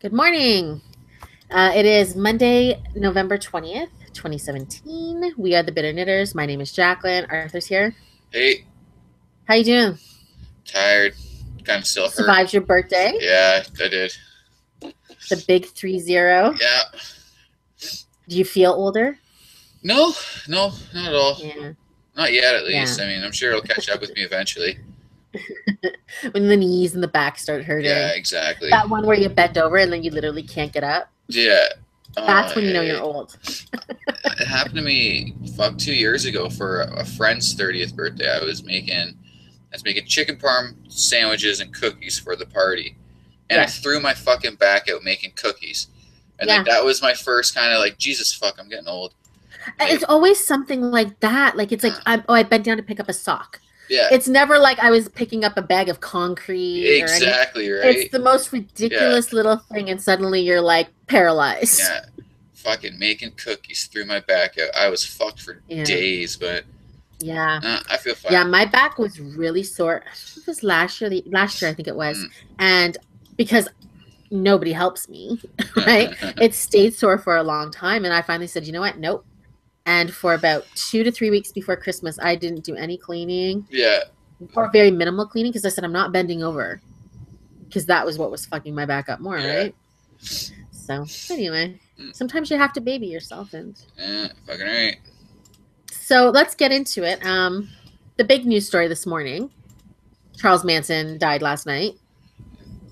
Good morning. It is Monday, November 20th, 2017. We are the Bitter Knitters. My name is Jacqueline. Arthur's here. Hey, How you doing? tired. Kind of still hurting. Survived your birthday? Yeah, I did. The big 30. Yeah. Do you feel older? No, no, not at all. Yeah. Not yet, at Yeah. least. I mean, I'm sure it'll catch up with me eventually. When the knees and the back start Yeah, hurting. exactly. That one where you bend over and then you literally can't get up. Yeah. That's when you know you're Hey. old. It happened to me 2 years ago for a friend's 30th birthday. I was making chicken parm sandwiches and cookies for the party. And I Yeah. threw my fucking back out making cookies. And like Yeah. that was my first kind of like, Jesus fuck, I'm getting old. It's Like, always something like that. Like it's like I bent down to pick up a sock. yeah, It's never like I was picking up a bag of concrete or anything. exactly It's right. the most Yeah. ridiculous little thing, and suddenly you're like paralyzed. Yeah, fucking making cookies through my back out. I was fucked for Yeah, days, but yeah, I feel yeah. fine. My back was really sore. It was last year. Last year, I think it was, and because nobody helps me, right? Mm. It stayed sore for a long time, and I finally said, you know what? Nope. And for about 2 to 3 weeks before Christmas, I didn't do any cleaning Yeah, or very minimal cleaning because I said I'm not bending over because that was what was fucking my back up more, yeah, right? So anyway, mm, sometimes you have to baby yourself, and yeah, fucking right. so let's get into it. The big news story this morning: Charles Manson died last night.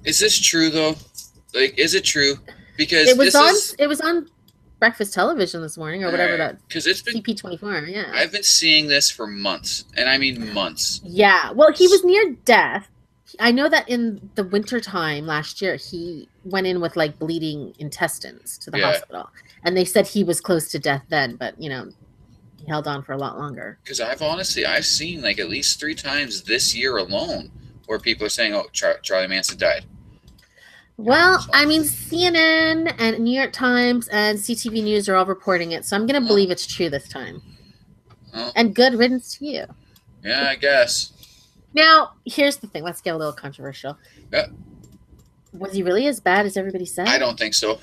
Is this true though? Like, is it true? Because this is It was on breakfast television this morning or whatever that because it's been. CP24. Yeah, I've been seeing this for months, and I mean months. yeah. Well, he was near death. I know that in the winter time last year, he went in with like bleeding intestines to the Yeah, hospital, and they said he was close to death then, but he held on for a lot longer. because I've seen like at least 3 times this year alone where people are saying, "Oh, Charlie Manson died." Well, So, I mean, CNN and New York Times and CTV News are all reporting it, so I'm going to well, believe it's true this time. well, And good riddance to you. yeah, I guess. Now, here's the thing. Let's get a little controversial. Yeah. Was he really as bad as everybody said? I don't think so.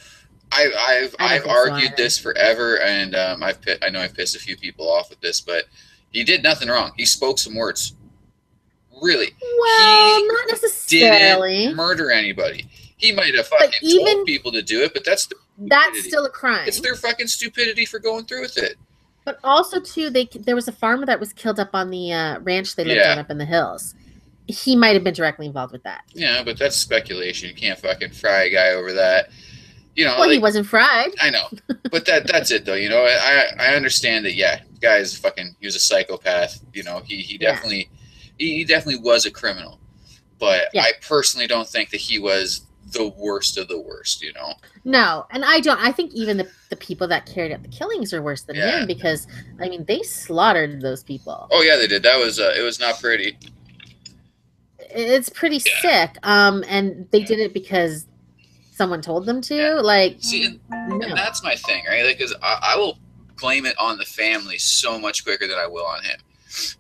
I've I don't I've think so argued either. this forever, and I know I've pissed a few people off with this, but he did nothing wrong. He spoke some words. Really, Well, he not didn't necessarily. murder anybody. He might have But fucking told even people to do it, but that's their that's stupidity. still a crime. It's their fucking stupidity for going through with it. But also, too, there was a farmer that was killed up on the ranch they lived on Yeah, up in the hills. He might have been directly involved with that. yeah, but that's speculation. You can't fucking fry a guy over that. Well, he Like wasn't fried. I know, but that's it though. I understand that. Yeah, the guy's fucking. He was a psychopath. He Yeah. definitely he definitely was a criminal. But Yeah. I personally don't think that he was the worst of the worst. No, and I don't. I think even the people that carried out the killings are worse than Yeah. him because, I mean, they slaughtered those people. Oh yeah, they did. That was it was not pretty. It's pretty Yeah. sick. And they did it because someone told them to. Yeah. Like, See, and no. that's my thing, right? Like, because I will blame it on the family so much quicker than I will on him.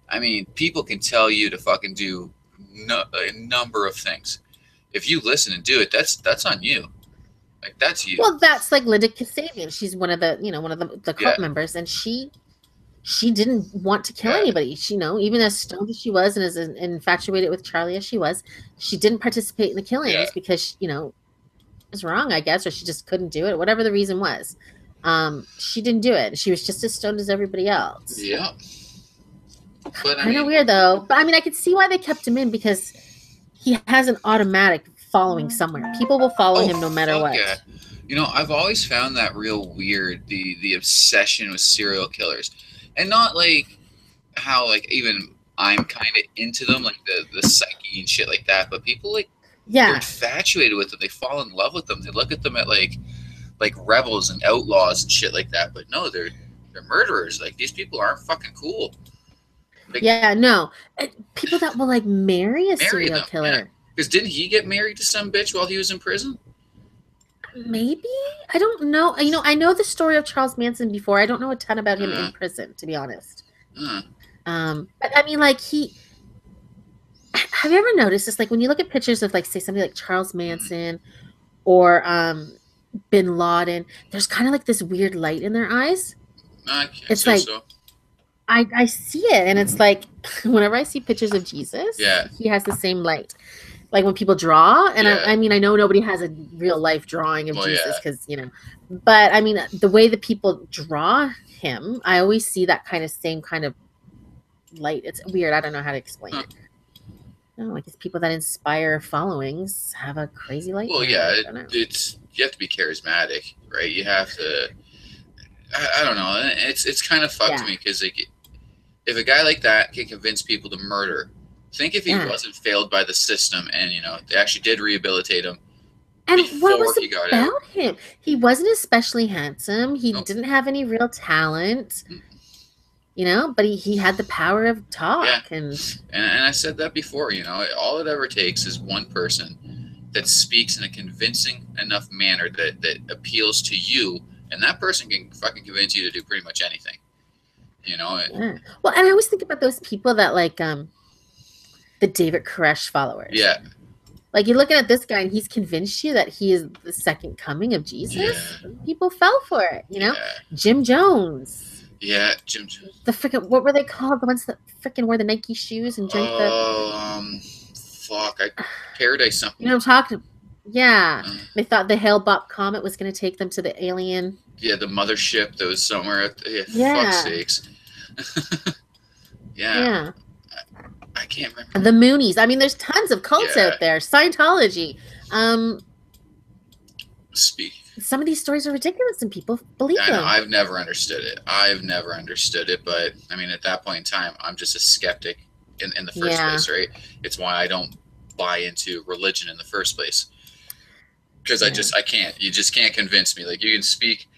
I mean, people can tell you to fucking do a number of things. If you listen and do it, that's on you. Like that's you. Well, that's like Linda Kasabian. She's one of the Yeah, cult members, and she didn't want to kill yeah, anybody. She, even as stoned as she was and as infatuated with Charlie as she was, she didn't participate in the yeah, killings because, it was wrong, I guess, or she just couldn't do it, whatever the reason was. She didn't do it. She was just as stoned as everybody else. yeah. But I Kind of mean, weird though. But I mean, I could see why they kept him in because he has an automatic following somewhere. People will follow oh him no matter fuck what. yeah. I've always found that real weird. The obsession with serial killers, and not like how like even I'm kind of into them, like the psyche and shit like that. But people like they're Yeah. infatuated with them. They fall in love with them. They look at them at like rebels and outlaws and shit like that. But no, they're murderers. Like these people aren't fucking cool. Like Yeah, no. People that will like marry a marry serial them, yeah. killer. Because didn't he get married to some bitch while he was in prison? Maybe? I don't know. I know the story of Charles Manson before. I don't know a ton about him Uh, in prison, to be honest. uh, But I mean, like have you ever noticed this? Like when you look at pictures of like say somebody like Charles Manson or Bin Laden. There's kind of like this weird light in their eyes. I can't It's say like so. I see it, and it's like whenever I see pictures of Jesus, Yeah. he has the same light. Like when people draw, and Yeah. I mean, I know nobody has a real life drawing of Well, Jesus yeah. because, you know, but I mean, the way that people draw him, I always see that kind of same kind of light. It's weird. I don't know how to explain Huh. it. No, like it's people that inspire followings have a crazy light in Well, their yeah. eye. I don't know. It's you have to be charismatic, right? You have to. I don't know. It's kind of fucked to Yeah. me because like, if a guy like that can convince people to murder, think if he Yeah. wasn't failed by the system and you know they actually did rehabilitate him And what before was he got out. about him? He wasn't especially handsome. He Nope. didn't have any real talent, Mm. you know, but he had the power of talk. Yeah. And And I said that before. You know, all it ever takes is one person that speaks in a convincing enough manner that appeals to you, and that person can fucking convince you to do pretty much anything. You know. yeah. Well, and I always think about those people that like the David Koresh followers. Yeah. Like you're looking at this guy and he's convinced you that he is the second coming of Jesus. Yeah. People fell for it, you know? Yeah. Jim Jones. Yeah. Jim. The freaking, what were they called? The ones that freaking wore the Nike shoes and drank Fuck. Paradise something. you know what I'm talking. Yeah. Uh, They thought the Hale-Bopp comet was going to take them to the alien. Yeah, the mothership that was somewhere at Yeah. fuck sakes. Yeah. Yeah. I can't remember. The Moonies. I mean, there's tons of cults Yeah. out there. Scientology. Speak. Some of these stories are ridiculous and people believe I know, them. I've never understood it. But I mean, at that point in time, I'm just a skeptic in the first Yeah. place, right? It's why I don't buy into religion in the first place. Because I can't. You just can't convince me. Like, you can speak,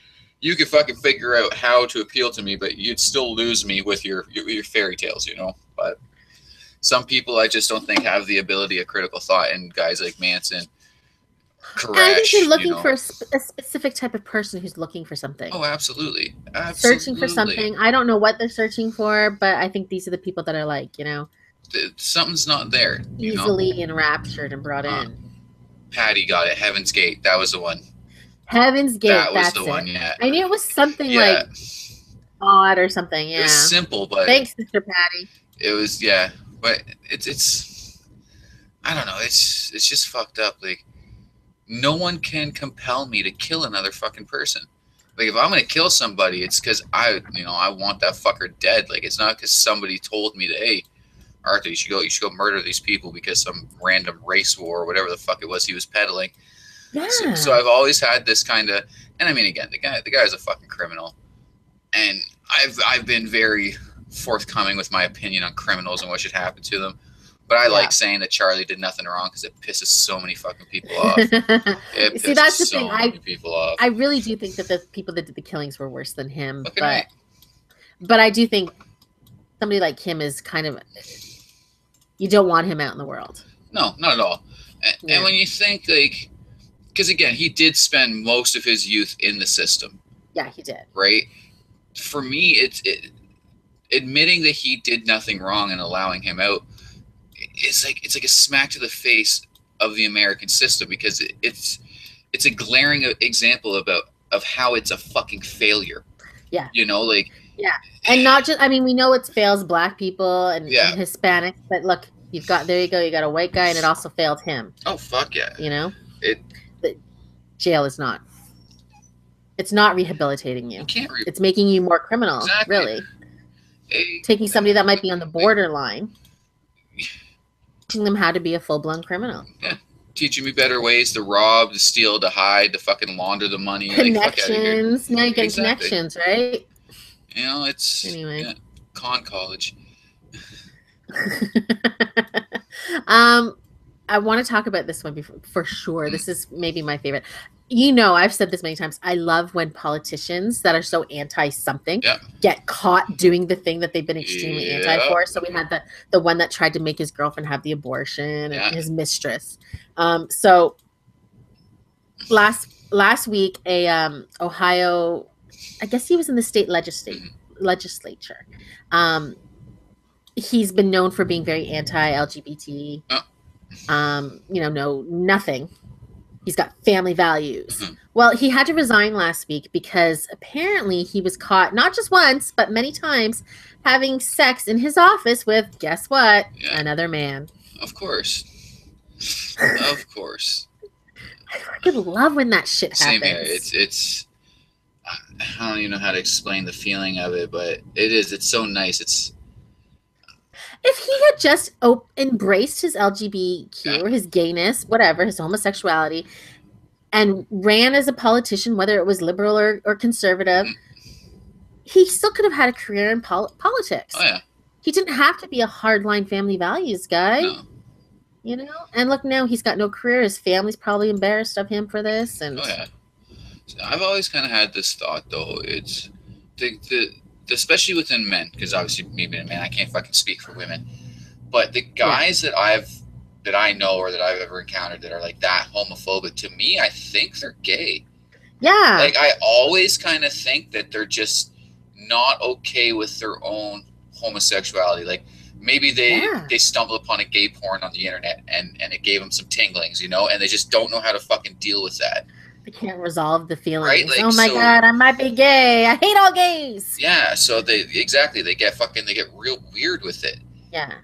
you can fucking figure out how to appeal to me, but you'd still lose me with your fairy tales, you know? But some people I just don't think have the ability of critical thought, and guys like Manson, And I think Koresh, you're looking you know. for a specific type of person who's looking for something. Oh, absolutely. Searching for something. I don't know what they're searching for, but I think these are the people that are like, you know, Something's not there. You know? easily enraptured and brought Uh, in. Patty got it. Heaven's Gate. That was the one. Heaven's Gate. That was That's the it. one. Yeah. I knew it was something Yeah. like odd or something. It Yeah. was simple, but Thanks, Sister Patty. it was But it's I don't know. It's just fucked up. Like, no one can compel me to kill another fucking person. Like, if I'm gonna kill somebody, it's because I want that fucker dead. Like, it's not because somebody told me to, hey, Arthur, you should go murder these people because some random race war or whatever the fuck it was he was peddling. Yeah. So I've always had this kind of, and I mean, again, the guy's a fucking criminal, and I've been very forthcoming with my opinion on criminals and what should happen to them. But I like saying that Charlie did nothing wrong because it pisses so many fucking people off. It See, that's the pisses so thing. many people off. I really do think that the people that did the killings were worse than him. Look at But I do think somebody like him is kind of, you don't want him out in the world. No, not at all. Yeah. And when you think, like, because again, he did spend most of his youth in the system, Yeah, he did. right? For me, it's admitting that he did nothing wrong and allowing him out. It's like a smack to the face of the American system, because it's a glaring example of how it's a fucking failure. Yeah. You know, like. Yeah. And not just, I mean, we know it fails Black people and Hispanics, but look, there you go. You got a white guy and it also failed him. Oh, fuck yeah. You know? The jail is not. It's not rehabilitating you. You can't It's making you more criminal, Exactly. really. Taking somebody that might be on the borderline, teaching them how to be a full-blown criminal. Yeah. Teaching me better ways to rob, to steal, to hide, to fucking launder the money. Connections. Now you're getting Exactly. connections, right? You know, it's Anyway. con college. I want to talk about this one for sure. This is maybe my favorite. You know, I've said this many times. I love when politicians that are so anti-something get caught doing the thing that they've been extremely anti for. So we had the one that tried to make his girlfriend have the abortion and his mistress. So last week, a Ohio, I guess he was in the state legislature. He's been known for being very anti-LGBT. Oh. You know, nothing He's got family values. Mm-hmm. Well, he had to resign last week because apparently he was caught not just once, but many times having sex in his office with, guess what? Yeah. Another man. Of course. Of course. I fucking love when that shit Same happens. here. It's I don't even know how to explain the feeling of it, but it's so nice. If he had just embraced his LGBTQ or his gayness, whatever, his homosexuality, and ran as a politician, whether it was liberal or conservative, he still could have had a career in politics. Oh, yeah. He didn't have to be a hardline family values guy. No. You know? And look, now he's got no career. His family's probably embarrassed of him for this. And oh, yeah. I've always kind of had this thought, though. It's especially within men, because obviously me being a man, I can't fucking speak for women. But the guys that I know or that I've ever encountered that are like that homophobic, to me, I think they're gay. Yeah. Like, I always kind of think that they're just not okay with their own homosexuality. Like, maybe they stumbled upon a gay porn on the internet and it gave them some tinglings, you know, and they just don't know how to fucking deal with that. They can't resolve the feelings. Right? Like, oh my God, I might be gay. I hate all gays. Yeah, so they get real weird with it. Yeah.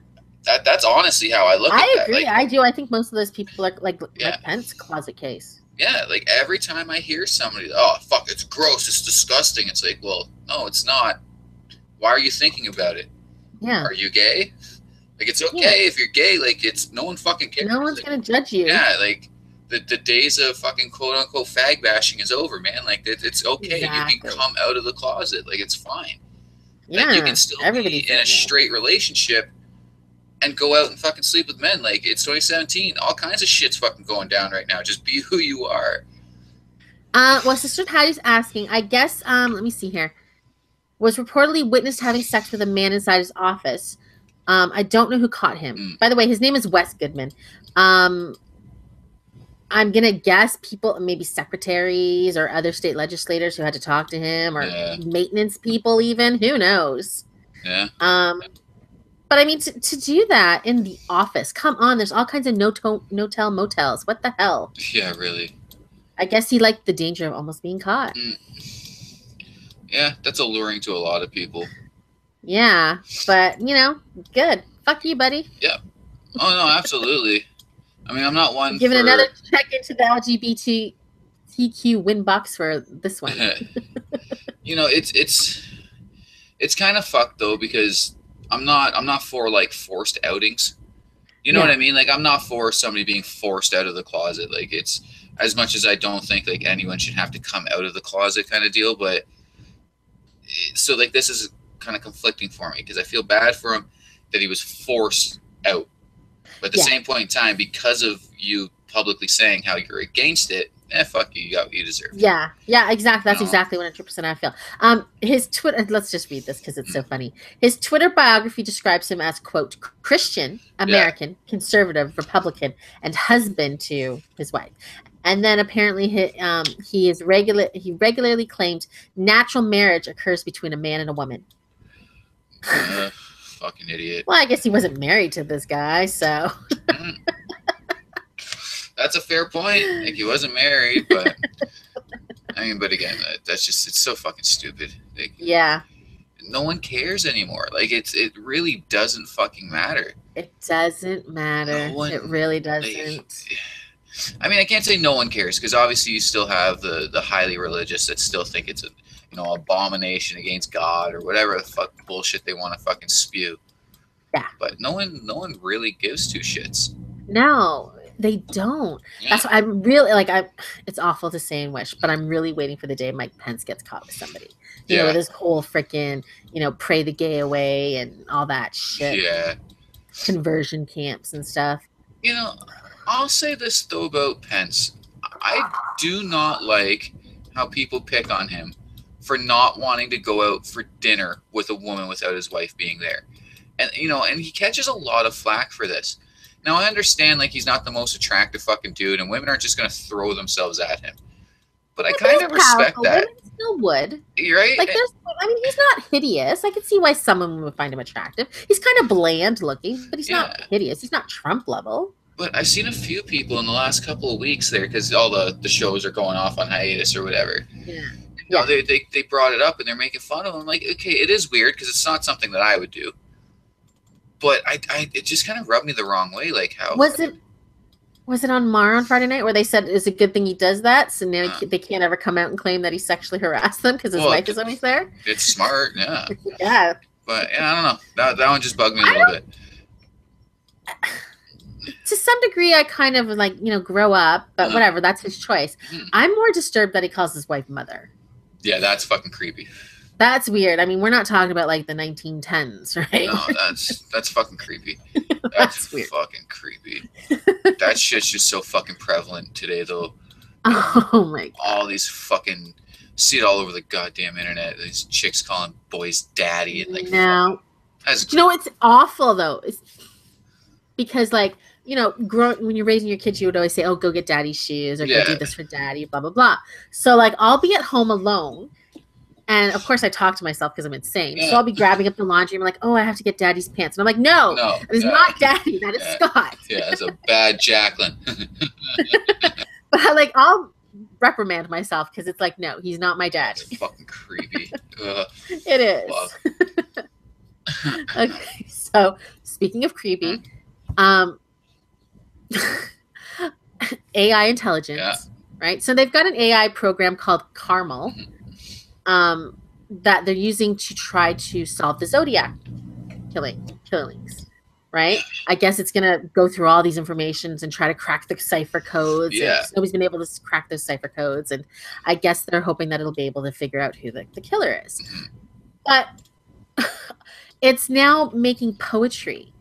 That's honestly how I look at that. I agree. Like, I do. I think most of those people are like Pence closet case. Yeah, like every time I hear somebody, oh fuck, it's gross, it's disgusting. It's like, well, no, it's not. Why are you thinking about it? Yeah. Are you gay? Like, it's okay if you're gay. Like, it's no one fucking cares. No one's gonna judge you. Yeah, like the days of fucking quote unquote fag bashing is over, man. Like, it's okay. Exactly. You can come out of the closet. Like, it's fine. Yeah. Like, you can still be in a straight relationship and go out and fucking sleep with men. Like, it's 2017. All kinds of shit's fucking going down right now. Just be who you are. Well, Sister Patty's asking, I guess, let me see here. Was reportedly witnessed having sex with a man inside his office. I don't know who caught him. By the way, his name is Wes Goodman. I'm going to guess people, maybe secretaries or other state legislators who had to talk to him, or maintenance people even. Who knows? Yeah. But I mean, to do that in the office, come on, there's all kinds of no-tell motels. What the hell? Yeah, really. I guess he liked the danger of almost being caught. Yeah, that's alluring to a lot of people. Yeah, but, you know, good. Fuck you, buddy. Yeah. Oh, no, absolutely. I mean, I'm not one Giving another check into the LGBTQ win box for this one. You know, it's kind of fucked, though, because I'm not for, like, forced outings. You know what I mean? Like, I'm not for somebody being forced out of the closet. Like, it's as much as I don't think, like, anyone should have to come out of the closet kind of deal. But so, like, this is kind of conflicting for me because I feel bad for him that he was forced out. But at the same point in time, because of you publicly saying how you're against it, fuck you, you got what you deserve. Yeah, exactly. That's exactly 100% I feel. His Twitter, let's just read this because it's so funny. His Twitter biography describes him as, quote, Christian, American, conservative, Republican, and husband to his wife. And then apparently he regularly claimed natural marriage occurs between a man and a woman. Fucking idiot. Well, I guess he wasn't married to this guy, so. That's a fair point. Like, he wasn't married, but I mean, but again, that's just, it's so fucking stupid. Like, yeah. No one cares anymore. Like, it really doesn't fucking matter. It doesn't matter. It really doesn't. Like, I mean, I can't say no one cares because obviously you still have the highly religious that still think it's a abomination against God or whatever the fuck bullshit they want to fucking spew. Yeah. But no one really gives two shits. No, they don't. Yeah. That's why I'm really it's awful to say and wish, but I'm really waiting for the day Mike Pence gets caught with somebody. You know, with this whole freaking, pray the gay away and all that shit. Yeah. Conversion camps and stuff. I'll say this though about Pence. I do not like how people pick on him for not wanting to go out for dinner with a woman without his wife being there. And, and he catches a lot of flack for this. Now, I understand, like, he's not the most attractive fucking dude, and women aren't just going to throw themselves at him. But I kind of respect that. Women still would. You're right? Like, he's not hideous. I can see why someone would find him attractive. He's kind of bland looking, but he's not hideous. He's not Trump level. But I've seen a few people in the last couple of weeks there, because all the shows are going off on hiatus or whatever. Yeah. You know, they brought it up and they're making fun of them. I'm like, okay, it is weird because it's not something that I would do. But it just kind of rubbed me the wrong way. Like how was it on Mar on Friday night where they said it's a good thing he does that, so now they can't ever come out and claim that he sexually harassed them because his wife is always there? It's smart, yeah. Yeah. But yeah, I don't know. That one just bugged me a little bit. To some degree, I kind of like, grow up, but whatever, that's his choice. I'm more disturbed that he calls his wife mother. Yeah, that's fucking creepy. That's weird. I mean, we're not talking about like the 1910s, right? No, that's fucking creepy. That's weird. Fucking creepy. That shit's just so fucking prevalent today, though. Oh my God. All these fucking, see it all over the goddamn internet. These chicks calling boys daddy and like. No. It's awful though. It's because like, when you're raising your kids, you would always say, "Oh, go get daddy's shoes," or "Go do this for daddy," blah blah blah. So like, I'll be at home alone. And of course I talk to myself because I'm insane. Yeah. So I'll be grabbing up the laundry. I'm like, "Oh, I have to get daddy's pants." And I'm like, no it's not daddy. That is Scott. Yeah, it's a bad Jacqueline. But I'll reprimand myself because it's like, no, he's not my daddy. It's fucking creepy. It is. Okay, so speaking of creepy, AI intelligence, right? So they've got an AI program called Carmel. That they're using to try to solve the Zodiac killings, right? I guess it's going to go through all these informations and try to crack the cipher codes. Yeah. Nobody's been able to crack those cipher codes. And I guess they're hoping that it'll be able to figure out who the killer is. But it's now making poetry.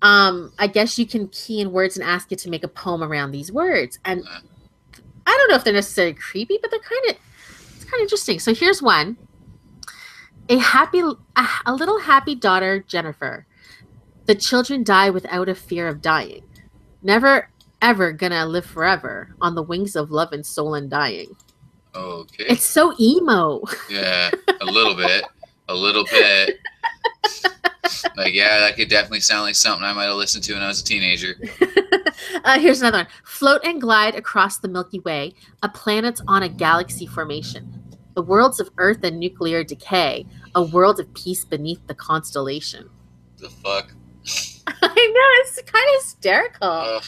I guess you can key in words and ask it to make a poem around these words. And I don't know if they're necessarily creepy, but they're kind of interesting. So here's one. A little happy daughter, Jennifer. The children die without a fear of dying. Never, ever gonna live forever on the wings of love and soul undying. Okay. It's so emo. Yeah, a little bit. A little bit. Like, yeah, that could definitely sound like something I might have listened to when I was a teenager. Here's another one. Float and glide across the Milky Way, a planet on a galaxy formation. The worlds of Earth and nuclear decay, a world of peace beneath the constellation. The fuck? I know, it's kind of hysterical.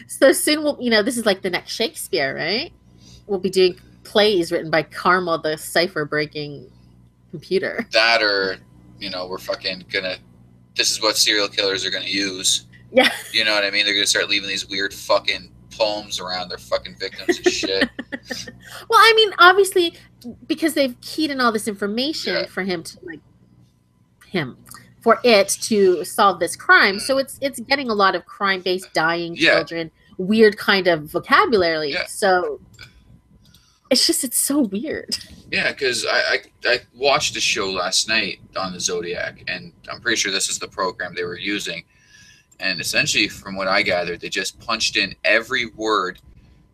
So soon this is like the next Shakespeare, right? We'll be doing plays written by Carmel, the cipher-breaking computer. That or, we're fucking gonna, this is what serial killers are gonna use. Yeah. You know what I mean? They're gonna start leaving these weird fucking poems around their fucking victims and shit. Well, I mean, obviously, because they've keyed in all this information for him to for it to solve this crime. So it's getting a lot of crime-based dying children, weird kind of vocabulary. Yeah. So it's so weird. Yeah, because I watched a show last night on the Zodiac, and I'm pretty sure this is the program they were using. And essentially, from what I gathered, they just punched in every word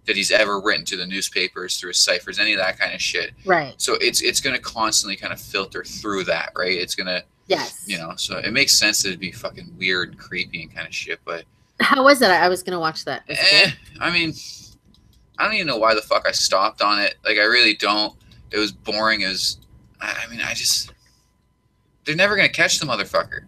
that he's ever written to the newspapers, through his ciphers, any of that kind of shit. Right. So it's going to constantly kind of filter through that, right? It's going to, so it makes sense that it'd be fucking weird and creepy and kind of shit. But how was it? I was going to watch that. I mean, I don't even know why the fuck I stopped on it. Like, I really don't. It was boring. They're never going to catch the motherfucker.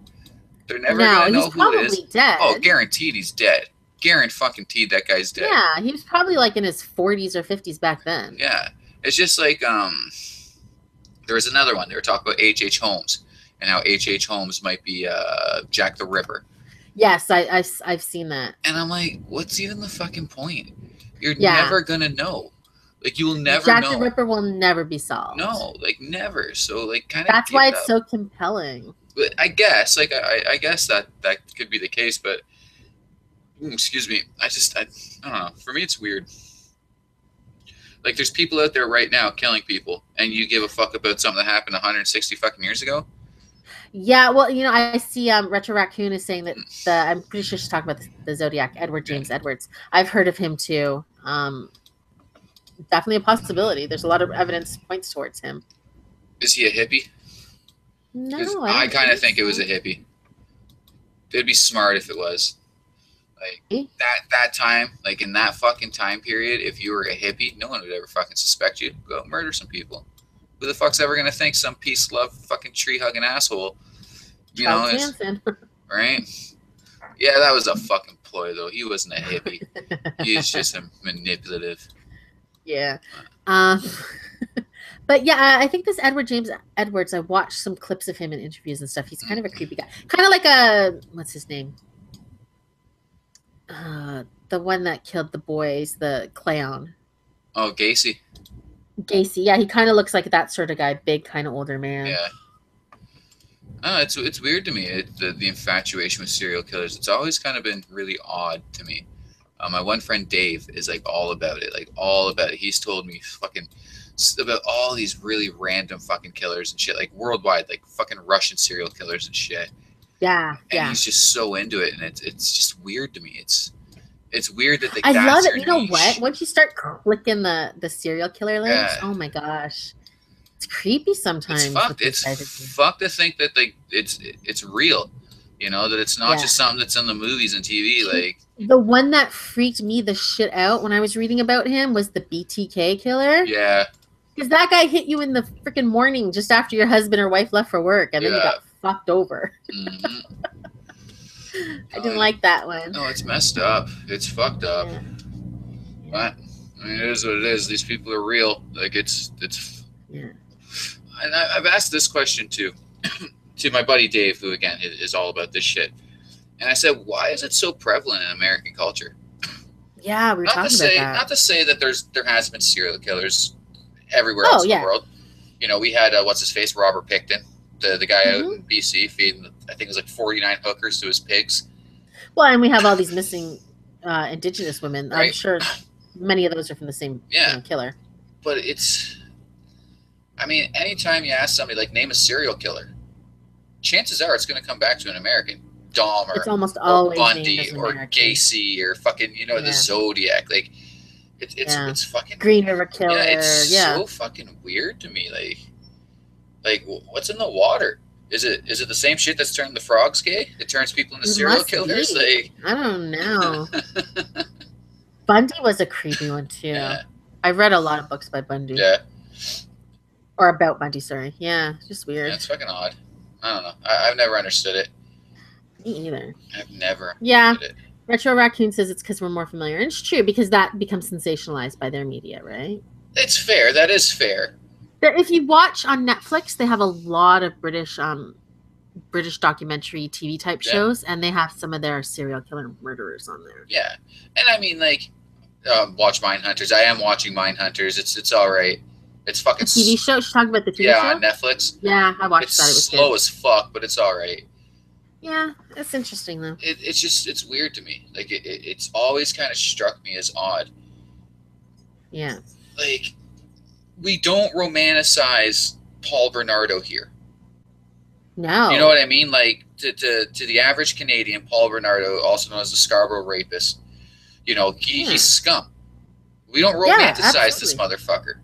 They're never going to know who it is. Dead. Oh, guaranteed he's dead. Guaranteed that guy's dead. Yeah, he was probably like in his 40s or 50s back then. Yeah. It's just like, there was another one. They were talking about H.H. Holmes and how H.H. Holmes might be Jack the Ripper. Yes, I've seen that. And I'm like, what's even the fucking point? You're never going to know. Like, you will never know. Jack the Ripper will never be solved. No, like, never. So, like, kind of. That's why it's so compelling. But I guess, like, I guess that could be the case, but excuse me, I don't know. For me, it's weird. Like, there's people out there right now killing people, and you give a fuck about something that happened 160 fucking years ago? Yeah, well, I see Retro Raccoon is saying that I'm pretty sure she's talking about the Zodiac, Edward James Edwards. I've heard of him too. Definitely a possibility. There's a lot of evidence points towards him. Is he a hippie? No, I kind of think it was a hippie. It'd be smart if it was. Like that time, like in that fucking time period, if you were a hippie, no one would ever fucking suspect you. Go out and murder some people. Who the fuck's ever gonna think some peace love fucking tree hugging asshole? You Charles Manson. Right? Yeah, that was a fucking ploy though. He wasn't a hippie. He was just a manipulative. Yeah. But yeah, I think this Edward James Edwards, I watched some clips of him in interviews and stuff. He's kind of a creepy guy. Kind of like a, what's his name? The one that killed the boys, the clown. Oh, Gacy. Gacy, yeah, he kind of looks like that sort of guy, big, kind of older man. Yeah. Oh, it's weird to me, the infatuation with serial killers. It's always kind of been really odd to me. My one friend Dave is like all about it, He's told me fucking about all these really random fucking killers and shit, like worldwide, like fucking Russian serial killers and shit. Yeah, and he's just so into it, and it's just weird to me. It's weird that I love it. You know what? Once you start clicking the serial killer links, oh my gosh, it's creepy sometimes. It's fucked to think that it's real. You know, that it's not just something that's in the movies and TV. Like the one that freaked me the shit out when I was reading about him was the BTK killer. Yeah. Because that guy hit you in the freaking morning just after your husband or wife left for work, and then you got fucked over. Mm-hmm. I didn't like that one. No, it's messed up. It's fucked up. Yeah. But I mean, it is what it is. These people are real. Like it's. Yeah. And I've asked this question too. To my buddy Dave, who again is all about this shit, and I said, "Why is it so prevalent in American culture?" Yeah, we were talking about that. Not to say that there has been serial killers everywhere else in the world. You know, we had what's his face, Robert Picton, the guy out in BC feeding, I think it was like 49 hookers to his pigs. Well, and we have all these missing Indigenous women. Right? I'm sure many of those are from the same killer. But I mean, anytime you ask somebody, like, name a serial killer, chances are it's going to come back to an American. Dahmer, it's almost always Bundy, or Gacy, or fucking, the Zodiac. Like, it's fucking Green River Killer. Yeah, it's so fucking weird to me. Like what's in the water? Is it the same shit that's turned the frogs gay? It turns people into serial killers. Like, I don't know. Bundy was a creepy one too. Yeah. I've read a lot of books by Bundy. Yeah. Or about Bundy, sorry. Yeah, just weird. Yeah, it's fucking odd. I don't know. I've never understood it. Me either. I've never understood it. Retro Raccoon says it's because we're more familiar. And it's true, because that becomes sensationalized by their media, right? It's fair. That is fair. If you watch on Netflix, they have a lot of British documentary TV type shows, and they have some of their serial killer murderers on there. Yeah. And I mean, like, watch Mindhunters. I am watching Mindhunters. It's all right. It's fucking TV show. She's talking about the TV show. Yeah, on Netflix. Yeah, I watched that. It was slow as fuck, but it's all right. Yeah, it's interesting though. It's weird to me. Like it's always kind of struck me as odd. Yeah. Like, we don't romanticize Paul Bernardo here. No. You know what I mean? Like to the average Canadian, Paul Bernardo, also known as the Scarborough Rapist, he's scum. We don't romanticize this motherfucker.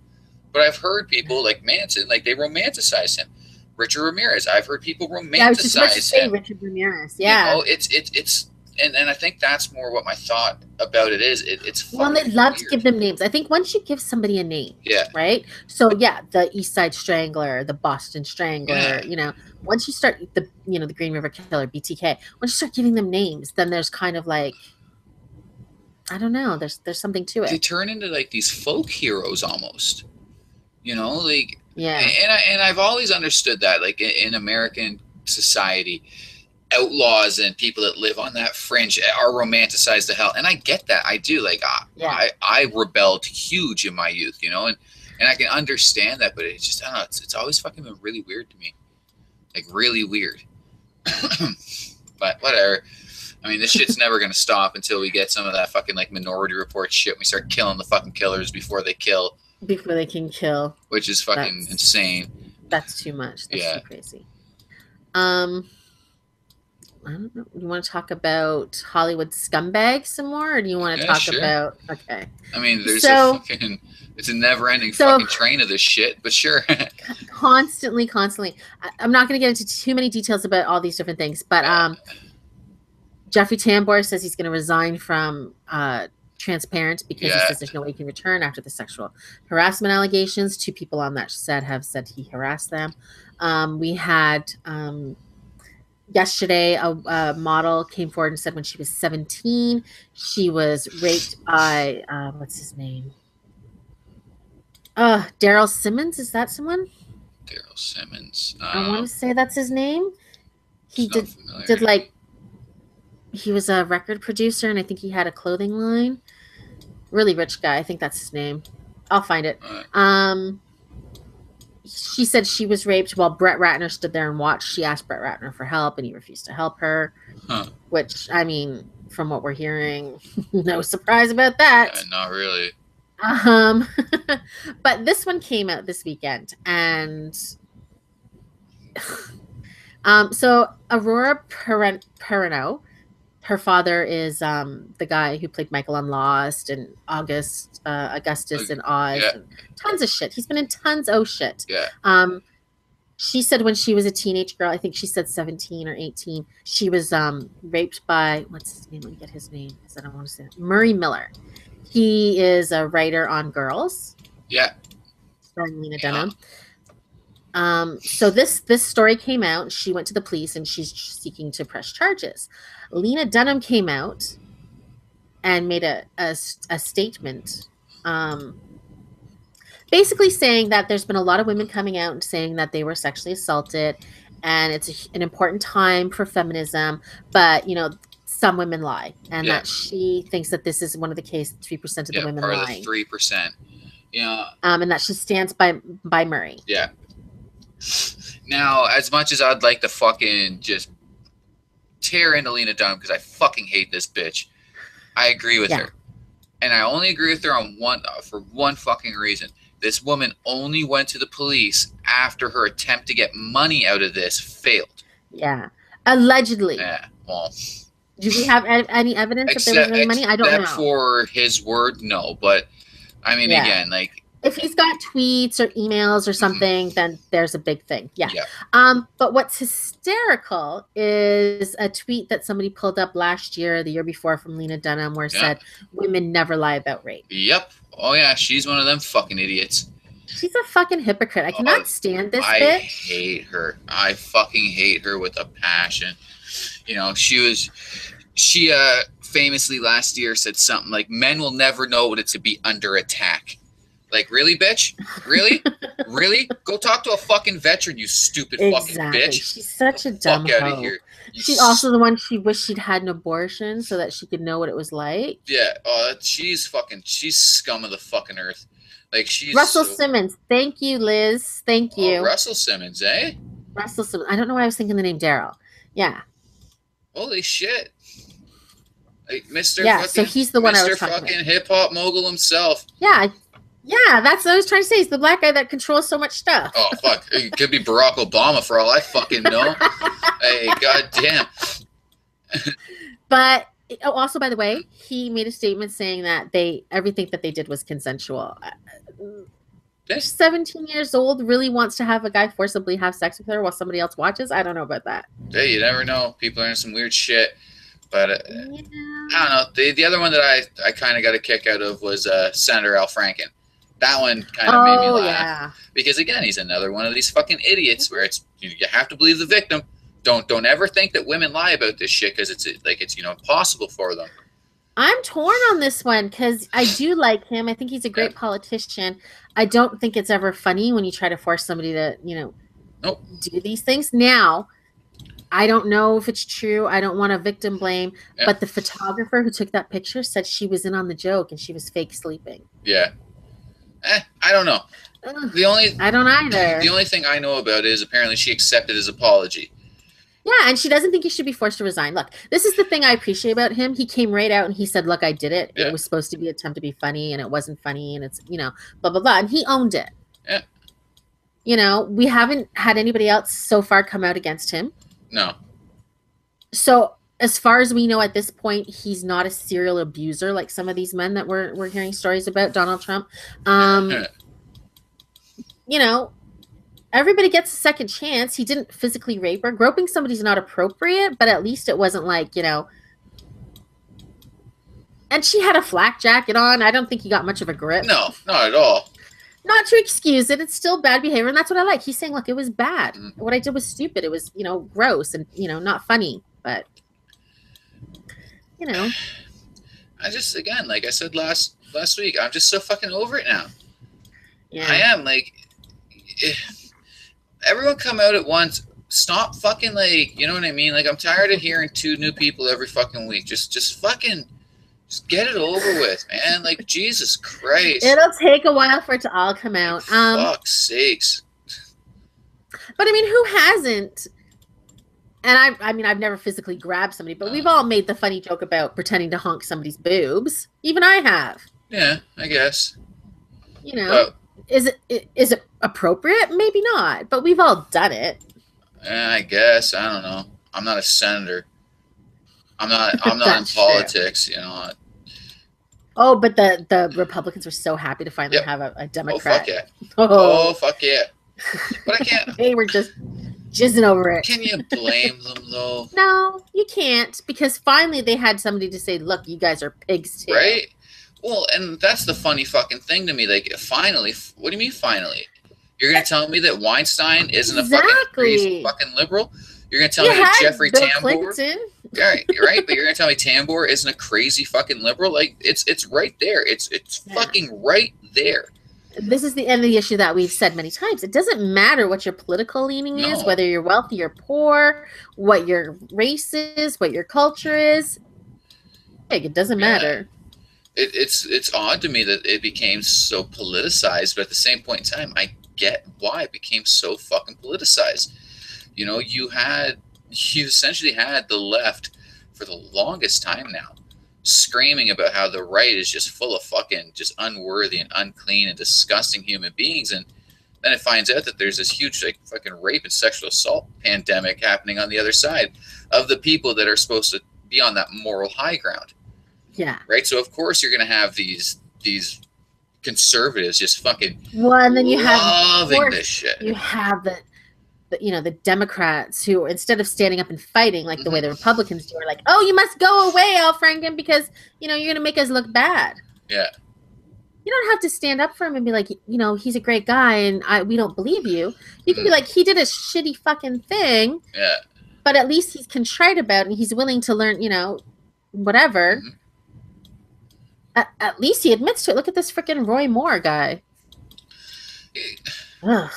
But I've heard people like Manson, like they romanticize him. Richard Ramirez, I've heard people romanticize him. Richard Ramirez, yeah. It's and I think that's more what my thought about it is. It's well, they love to give them names. I think once you give somebody a name, right? So the East Side Strangler, the Boston Strangler, once you start the Green River Killer, BTK, once you start giving them names, then there's kind of like, I don't know, there's something to it. They turn into like these folk heroes almost, like. Yeah, and I've always understood that, like in American society, outlaws and people that live on that fringe are romanticized to hell, and I get that. I do. Like, I rebelled huge in my youth, and I can understand that, but it's just, I don't know. It's always fucking been really weird to me, like really weird. But whatever. I mean, this shit's never gonna stop until we get some of that fucking like Minority Report shit. We start killing the fucking killers before they kill. Before they can kill. Which is fucking insane. That's too much. That's too crazy. I don't know. You want to talk about Hollywood scumbags some more? Or do you want to talk about... Okay. I mean, there's it's a never-ending fucking train of this shit, but sure. Constantly. I'm not going to get into too many details about all these different things, but Jeffrey Tambor says he's going to resign from Transparent because he says there's no way he can return after the sexual harassment allegations. 2 people on that set have said he harassed them. We had yesterday a model came forward and said when she was 17, she was raped by what's his name? Daryl Simmons. Is that someone? Daryl Simmons. I want to say that's his name. He did like, he was a record producer, and I think he had a clothing line. Really rich guy. I think that's his name. I'll find it. She said she was raped while Brett Ratner stood there and watched. She asked Brett Ratner for help, and he refused to help her. Which, I mean, from what we're hearing, no surprise about that. Yeah, not really. But this one came out this weekend, and so Aurora Perrineau, her father is the guy who played Michael on Lost and Augustus in Oz, and tons of shit. He's been in tons of shit. She said when she was a teenage girl, I think she said 17 or 18, she was raped by, what's his name? Let me get his name because I don't want to say it. Murray Miller. He is a writer on Girls. Starring Lena Dunham. So this story came out. She went to the police and she's seeking to press charges. Lena Dunham came out and made a statement, basically saying that there's been a lot of women coming out and saying that they were sexually assaulted, and it's an important time for feminism, but some women lie, and that she thinks that this is one of the cases, 3% of the women part lying. Of the 3%. And that she stands by Murray. Yeah. Now, as much as I'd like to fucking just tear into Lena Dunham because I fucking hate this bitch, I agree with her. And I only agree with her for one fucking reason. This woman only went to the police after her attempt to get money out of this failed. Yeah. Allegedly. Yeah. Well, do we have any evidence that there was really money? I don't know. Except for his word, no. But, I mean, again, like... If he's got tweets or emails or something, then there's a big thing. Yeah. But what's hysterical is a tweet that somebody pulled up last year, the year before, from Lena Dunham, where it said, women never lie about rape. Yep. Oh, yeah. She's one of them fucking idiots. She's a fucking hypocrite. I cannot stand this bitch. I hate her. I fucking hate her with a passion. She famously last year said something like, men will never know what it's to be under attack. Like, really, bitch? Really? Really? Go talk to a fucking veteran, you stupid fucking bitch. She's such a dumb hoe. Fuck out of here. She's also the one she wished she'd had an abortion so that she could know what it was like. Yeah. She's scum of the fucking earth. Like, she's Russell Simmons. Thank you, Liz. Thank you. Russell Simmons, eh? Russell Simmons. I don't know why I was thinking the name Daryl. Yeah. Holy shit. Like, Mr. Yeah, so he's the one I was talking about. Mr. fucking hip-hop mogul himself. Yeah, that's what I was trying to say. He's the black guy that controls so much stuff. Oh, fuck. It could be Barack Obama for all I fucking know. Hey, goddamn. But also, by the way, he made a statement saying that everything that they did was consensual. 17 years old really wants to have a guy forcibly have sex with her while somebody else watches? I don't know about that. Hey, you never know. People are in some weird shit. But I don't know. The other one that I kind of got a kick out of was Senator Al Franken. That one kind of made me laugh. Yeah. Because, again, he's another one of these fucking idiots where it's you have to believe the victim. Don't ever think that women lie about this shit because it's impossible for them. I'm torn on this one because I do like him. I think he's a great politician. I don't think it's ever funny when you try to force somebody to, do these things. Now, I don't know if it's true. I don't want to victim blame. Yeah. But the photographer who took that picture said she was in on the joke and she was fake sleeping. Yeah. I don't know. I don't either. The only thing I know about it is apparently she accepted his apology. Yeah, and she doesn't think he should be forced to resign. Look, this is the thing I appreciate about him. He came right out and he said, look, I did it. Yeah. It was supposed to be an attempt to be funny, and it wasn't funny, and it's, blah, blah, blah. And he owned it. Yeah. We haven't had anybody else so far come out against him. No. So as far as we know at this point, he's not a serial abuser like some of these men that we're hearing stories about, Donald Trump. Everybody gets a second chance. He didn't physically rape her. Groping somebody's not appropriate, but at least it wasn't like, And she had a flak jacket on. I don't think he got much of a grip. No, not at all. Not to excuse it. It's still bad behavior. And that's what I like. He's saying, look, it was bad. What I did was stupid. It was, gross and, not funny. But, I just, again, like I said last week, I'm just so fucking over it now. Yeah. I am. Like, everyone come out at once. Stop fucking, like, you know what I mean? Like, I'm tired of hearing 2 new people every fucking week. Just get it over with, man. Like, Jesus Christ. It'll take a while for it to all come out. Fuck's sakes. But I mean, who hasn't? And I mean, I've never physically grabbed somebody, but we've all made the funny joke about pretending to honk somebody's boobs. Even I have. Yeah, I guess. But, is it appropriate? Maybe not, but we've all done it. I guess. I don't know. I'm not a senator. I'm not in politics, Oh, but the Republicans were so happy to finally have a Democrat. Oh, fuck yeah. Oh, fuck yeah. But I can't. They were just jizzing over it. Can you blame them, though? No, you can't, because finally they had somebody to say, look, you guys are pigs too. Right? Well, and that's the funny fucking thing to me. Like, finally, what do you mean finally? You're going to tell me that Weinstein isn't a fucking crazy fucking liberal? You're going to tell me that Jeffrey Tambor... Right, right, but you're going to tell me Tambor isn't a crazy fucking liberal? Like, it's right there. It's fucking right there. This is the end of the issue that we've said many times. It doesn't matter what your political leaning is, whether you're wealthy or poor, what your race is, what your culture is. It doesn't matter. It's odd to me that it became so politicized, but at the same point in time, I get why it became so fucking politicized. You essentially had the left for the longest time now screaming about how the right is just full of fucking just unworthy and unclean and disgusting human beings, and then it finds out that there's this huge like fucking rape and sexual assault pandemic happening on the other side of the people that are supposed to be on that moral high ground. Yeah. Right. So of course you're going to have these conservatives just fucking and then you loving this shit. You have the Democrats who, instead of standing up and fighting like the way the Republicans do, are like, oh, you must go away, Al Franken, because you're going to make us look bad. Yeah. You don't have to stand up for him and be like, he's a great guy and we don't believe you. You can be like, he did a shitty fucking thing. Yeah. But at least he's contrite about it and he's willing to learn, whatever. At least he admits to it. Look at this freaking Roy Moore guy. Ugh.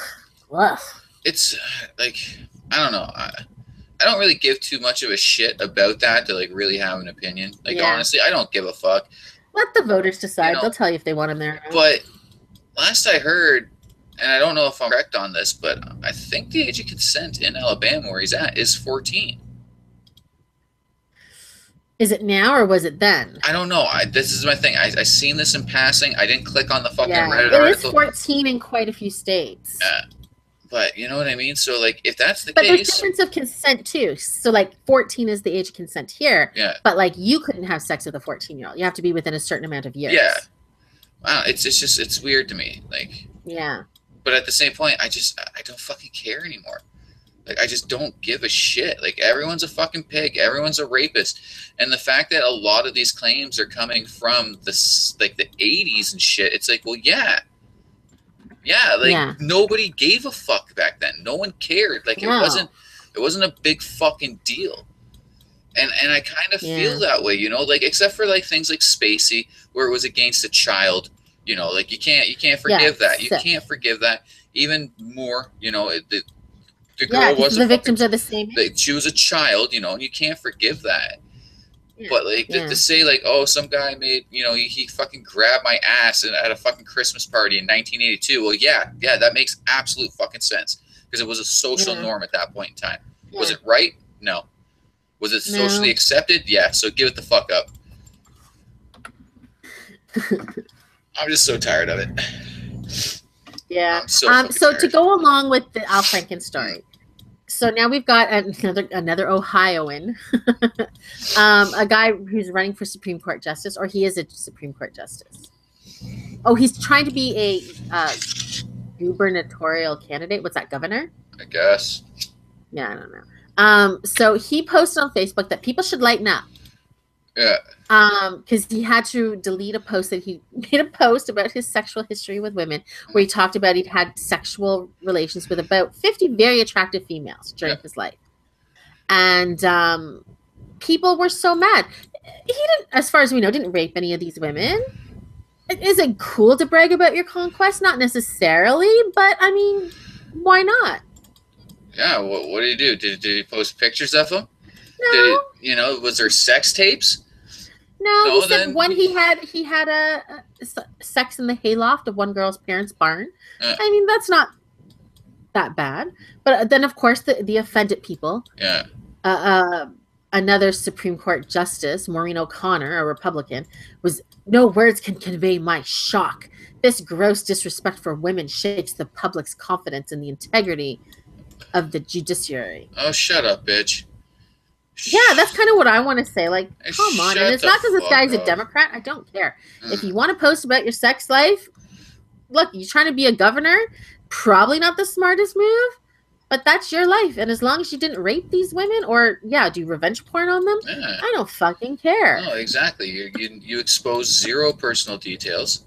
It's like, I don't know. I don't really give too much of a shit about that to like really have an opinion. Like, honestly, I don't give a fuck. Let the voters decide. They'll tell you if they want him there. But last I heard, and I don't know if I'm correct on this, but I think the age of consent in Alabama where he's at is 14. Is it now or was it then? I don't know. This is my thing. I seen this in passing. I didn't click on the fucking Reddit article. It is 14 in quite a few states. Yeah. But you know what I mean? So, like, if that's the case... But there's difference of consent, too. So, like, 14 is the age of consent here. Yeah. But, like, you couldn't have sex with a 14-year-old. You have to be within a certain amount of years. Yeah. Wow. It's weird to me. Like... Yeah. But at the same point, I don't fucking care anymore. Like, I just don't give a shit. Like, everyone's a fucking pig. Everyone's a rapist. And the fact that a lot of these claims are coming from the 80s and shit, it's like, well, yeah. Yeah, like, nobody gave a fuck back then. No one cared. Like, it wasn't a big fucking deal. And I kind of feel that way, like, except for, like, things like Spacey, where it was against a child, like, you can't forgive that. You can't forgive that. Even more, the girl wasn't... the victims are the same. She was a child, and you can't forgive that. Yeah. But, like, to say, like, oh, some guy made, he fucking grabbed my ass at a fucking Christmas party in 1982. Well, yeah, that makes absolute fucking sense. Because it was a social norm at that point in time. Yeah. Was it right? No. Was it socially accepted? Yeah, so give it the fuck up. I'm just so tired of it. Yeah. So to go along with the Al Franken story, so now we've got another Ohioan, a guy who's running for Supreme Court justice, or he is a Supreme Court justice. Oh, he's trying to be a gubernatorial candidate. What's that, governor? I guess. Yeah, I don't know. So he posted on Facebook that people should lighten up. Yeah. Because he had to delete a post that he made a post about his sexual history with women, where he talked about he'd had sexual relations with about 50 very attractive females during his life. And people were so mad. He didn't, as far as we know, didn't rape any of these women. Is it cool to brag about your conquest? Not necessarily, but I mean, why not? Yeah, what did he do? Did he post pictures of them? No. Did he, was there sex tapes? No, he said when he had a sex in the hayloft of one girl's parents' barn. I mean, that's not that bad. But then, of course, the offended people. Yeah. Another Supreme Court Justice, Maureen O'Connor, a Republican, was, "No words can convey my shock. This gross disrespect for women shakes the public's confidence in the integrity of the judiciary." Oh, shut up, bitch. Yeah, that's kind of what I want to say. Like, come on. And it's not because this guy's a Democrat. I don't care. If you want to post about your sex life, look, you're trying to be a governor, probably not the smartest move, but that's your life. And as long as you didn't rape these women or, do revenge porn on them, I don't fucking care. No, exactly. You expose zero personal details,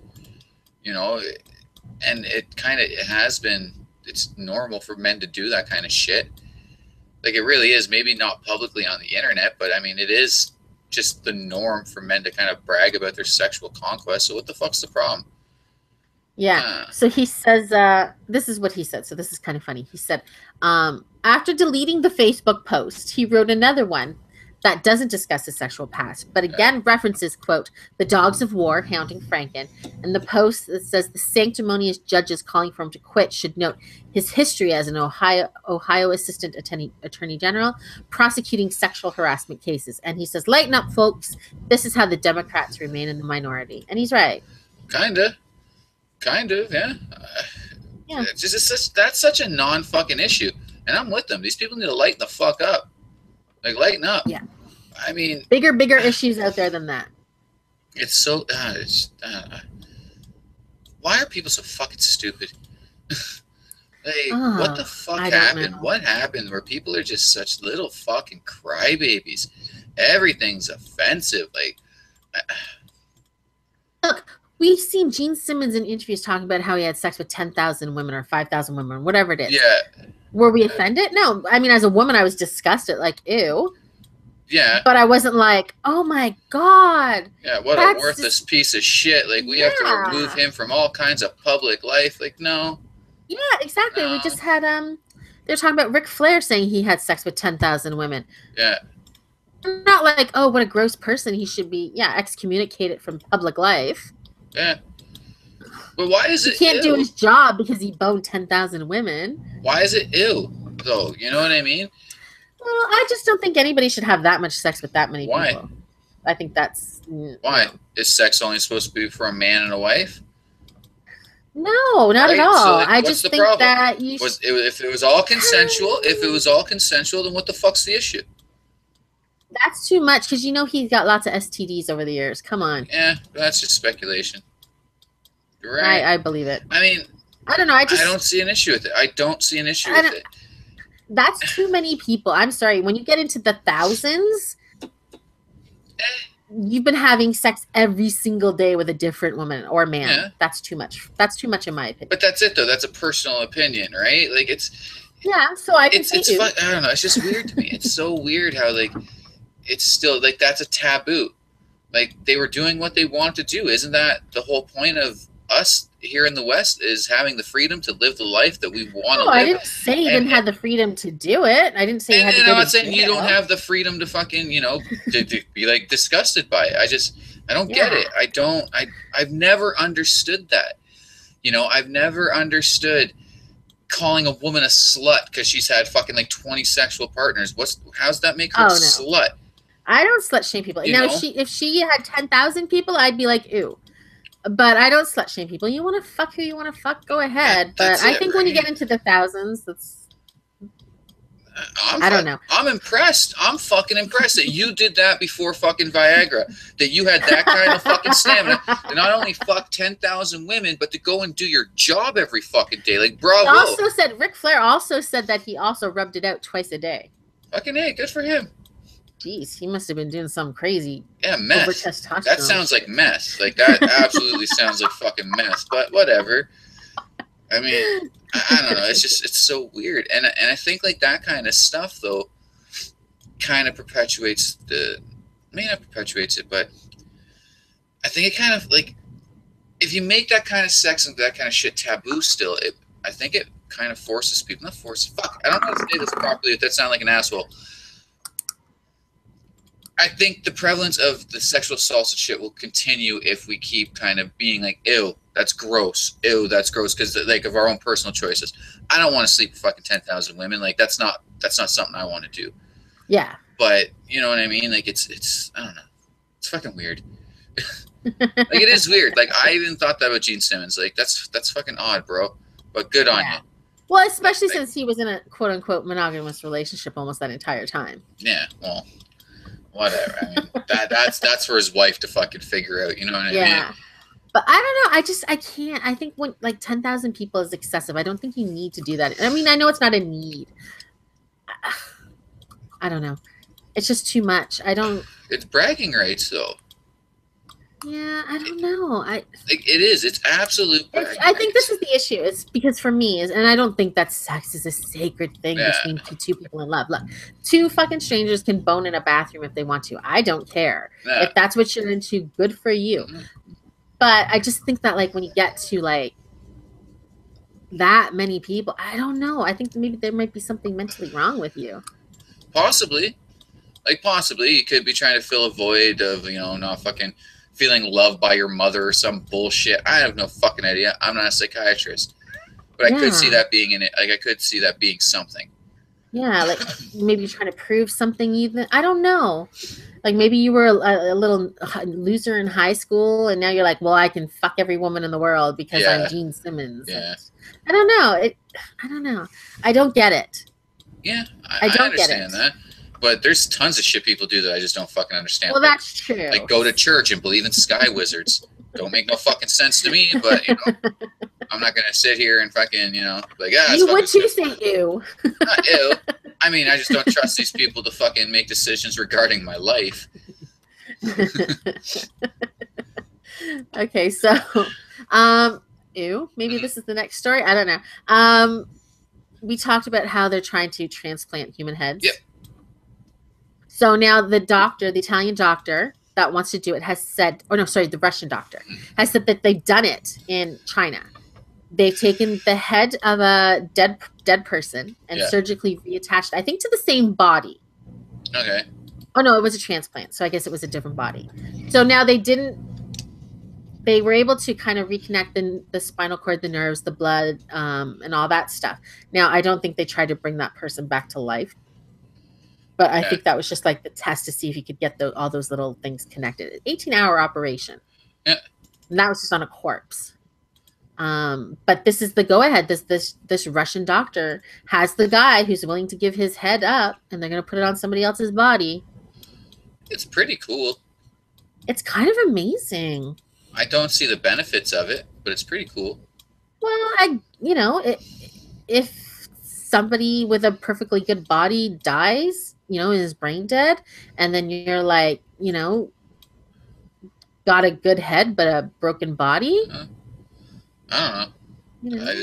and it kind of has been, it's normal for men to do that kind of shit. Like, it really is. Maybe not publicly on the internet, but I mean, it is just the norm for men to kind of brag about their sexual conquest. So what the fuck's the problem? Yeah. So he says, this is what he said. So this is kind of funny. He said, after deleting the Facebook post, he wrote another one that doesn't discuss his sexual past, but again references, quote, the dogs of war hounding Franken. And the post that says the sanctimonious judges calling for him to quit should note his history as an Ohio assistant attorney general prosecuting sexual harassment cases. And he says, lighten up, folks. This is how the Democrats remain in the minority. And he's right. Kind of, yeah. Yeah. That's such a non-fucking issue. And I'm with them. These people need to lighten the fuck up. Like, lighten up. Yeah. I mean, bigger issues out there than that. It's so. Why are people so fucking stupid? What the fuck happened? What happened where people are just such little fucking crybabies? Everything's offensive. Like, look, we've seen Gene Simmons in interviews talking about how he had sex with 10,000 women or 5,000 women, whatever it is. Yeah. Were we offended? No. I mean, as a woman, I was disgusted. Like, ew. Yeah. But I wasn't like, oh my God. Yeah, what a worthless piece of shit. Like, we have to remove him from all kinds of public life. Like, no. Yeah, exactly. No. We just had, they're talking about Ric Flair saying he had sex with 10,000 women. Yeah. Not like, oh, what a gross person. He should be, excommunicated from public life. Yeah. But why is it He can't do his job because he boned 10,000 women. Why is it ill, though? You know what I mean? Well, I just don't think anybody should have that much sex with that many people. I think that's... Why? Is sex only supposed to be for a man and a wife? No, not at all. So, like, I just think problem? That you... If it was all consensual, then what the fuck's the issue? That's too much, because he's got lots of STDs over the years. Come on. Yeah, that's just speculation. You're right. I believe it. I mean... I don't know. I don't see an issue with it. I don't see an issue with it. That's too many people. I'm sorry. When you get into the thousands, you've been having sex every single day with a different woman or man. Yeah. That's too much. That's too much in my opinion. But that's it, though. That's a personal opinion, right? Like, it's... Yeah, so I can it's fun. I don't know. It's just weird to me. It's so weird how, like, it's still, like, that's a taboo. Like, they were doing what they wanted to do. Isn't that the whole point of us here in the West, is having the freedom to live the life that we want to live? I didn't say you didn't have the freedom to do it. I didn't say you had to. I'm not saying you don't have the freedom to fucking, to be like disgusted by it. I don't get it. I've never understood that. I've never understood calling a woman a slut because she's had fucking like 20 sexual partners. How's that make her a slut? I don't slut shame people. Now, if she had 10,000 people, I'd be like, ew. But I don't slut shame people. You want to fuck who you want to fuck, go ahead. But I think when you get into the thousands, I don't know. I'm impressed. I'm fucking impressed that you did that before fucking Viagra. That you had that kind of fucking stamina to not only fuck 10,000 women, but to go and do your job every fucking day. Like, bravo. Ric Flair also said that he also rubbed it out twice a day. Fucking A, good for him. Jeez, he must have been doing some crazy. Yeah, over meth. testosterone. That sounds like meth. Like that absolutely sounds like fucking meth. But whatever. I mean, I don't know. It's so weird, and I think like that kind of stuff though, kind of perpetuates may not perpetuates it, but I think it kind of like if you make that kind of sex and that kind of shit taboo still, I think it kind of forces people. Not force. Fuck. I don't know how to say this properly. If that sounds like an asshole. I think the prevalence of the sexual assaults and shit will continue if we keep kind of being like, ew, that's gross. Ew, that's gross. Because like of our own personal choices. I don't want to sleep with fucking 10,000 women. Like that's not something I want to do. Yeah. But you know what I mean? Like it's I don't know. It's fucking weird. Like it is weird. Like I even thought that about Gene Simmons. Like that's fucking odd, bro. But good on you. Well, especially since he was in a quote unquote monogamous relationship almost that entire time. Yeah. Well. Whatever. I mean, that's for his wife to fucking figure out. You know what I mean? Yeah. But I don't know. I can't. I think when like 10,000 people is excessive. I don't think you need to do that. I mean, I know it's not a need. I don't know. It's just too much. It's bragging rights, though. Yeah, I don't know. Like it is. It's absolute. I think this is the issue. It's because for me and I don't think that sex is a sacred thing between two people in love. Look, two fucking strangers can bone in a bathroom if they want to. I don't care if that's what you're into. Good for you. Mm-hmm. But I just think that like when you get to like that many people, I don't know. I think maybe there might be something mentally wrong with you. Possibly, you could be trying to fill a void of not fucking. Feeling loved by your mother or some bullshit. I have no fucking idea. I'm not a psychiatrist, but I could see that being in it. Like I could see that being something. Yeah, like maybe you're trying to prove something. Even I don't know. Like maybe you were a little loser in high school, and now you're like, well, I can fuck every woman in the world because I'm Gene Simmons. Yeah. I don't know. I don't know. I don't get it. Yeah, I don't understand that. But there's tons of shit people do that I just don't fucking understand. Well, that's true. Like go to church and believe in sky wizards. Don't make no fucking sense to me, but I'm not gonna sit here and fucking like you would too say ew. Not ew. I mean, I just don't trust these people to fucking make decisions regarding my life. Okay, so ew. Maybe this is the next story. I don't know. We talked about how they're trying to transplant human heads. Yep. So now the Italian doctor that wants to do it has said, the Russian doctor has said that they've done it in China. They've taken the head of a dead person and surgically reattached, I think, to the same body. Okay. Oh, no, it was a transplant. So I guess it was a different body. So now they were able to kind of reconnect the spinal cord, the nerves, the blood, and all that stuff. Now, I don't think they tried to bring that person back to life. But I think that was just like the test to see if you could get all those little things connected. 18-hour operation. Yeah. And that was just on a corpse. But this is the go-ahead. This Russian doctor has the guy who's willing to give his head up, and they're going to put it on somebody else's body. It's pretty cool. It's kind of amazing. I don't see the benefits of it, but it's pretty cool. Well, if somebody with a perfectly good body dies, is brain dead, and then you're like, got a good head but a broken body. I don't know. I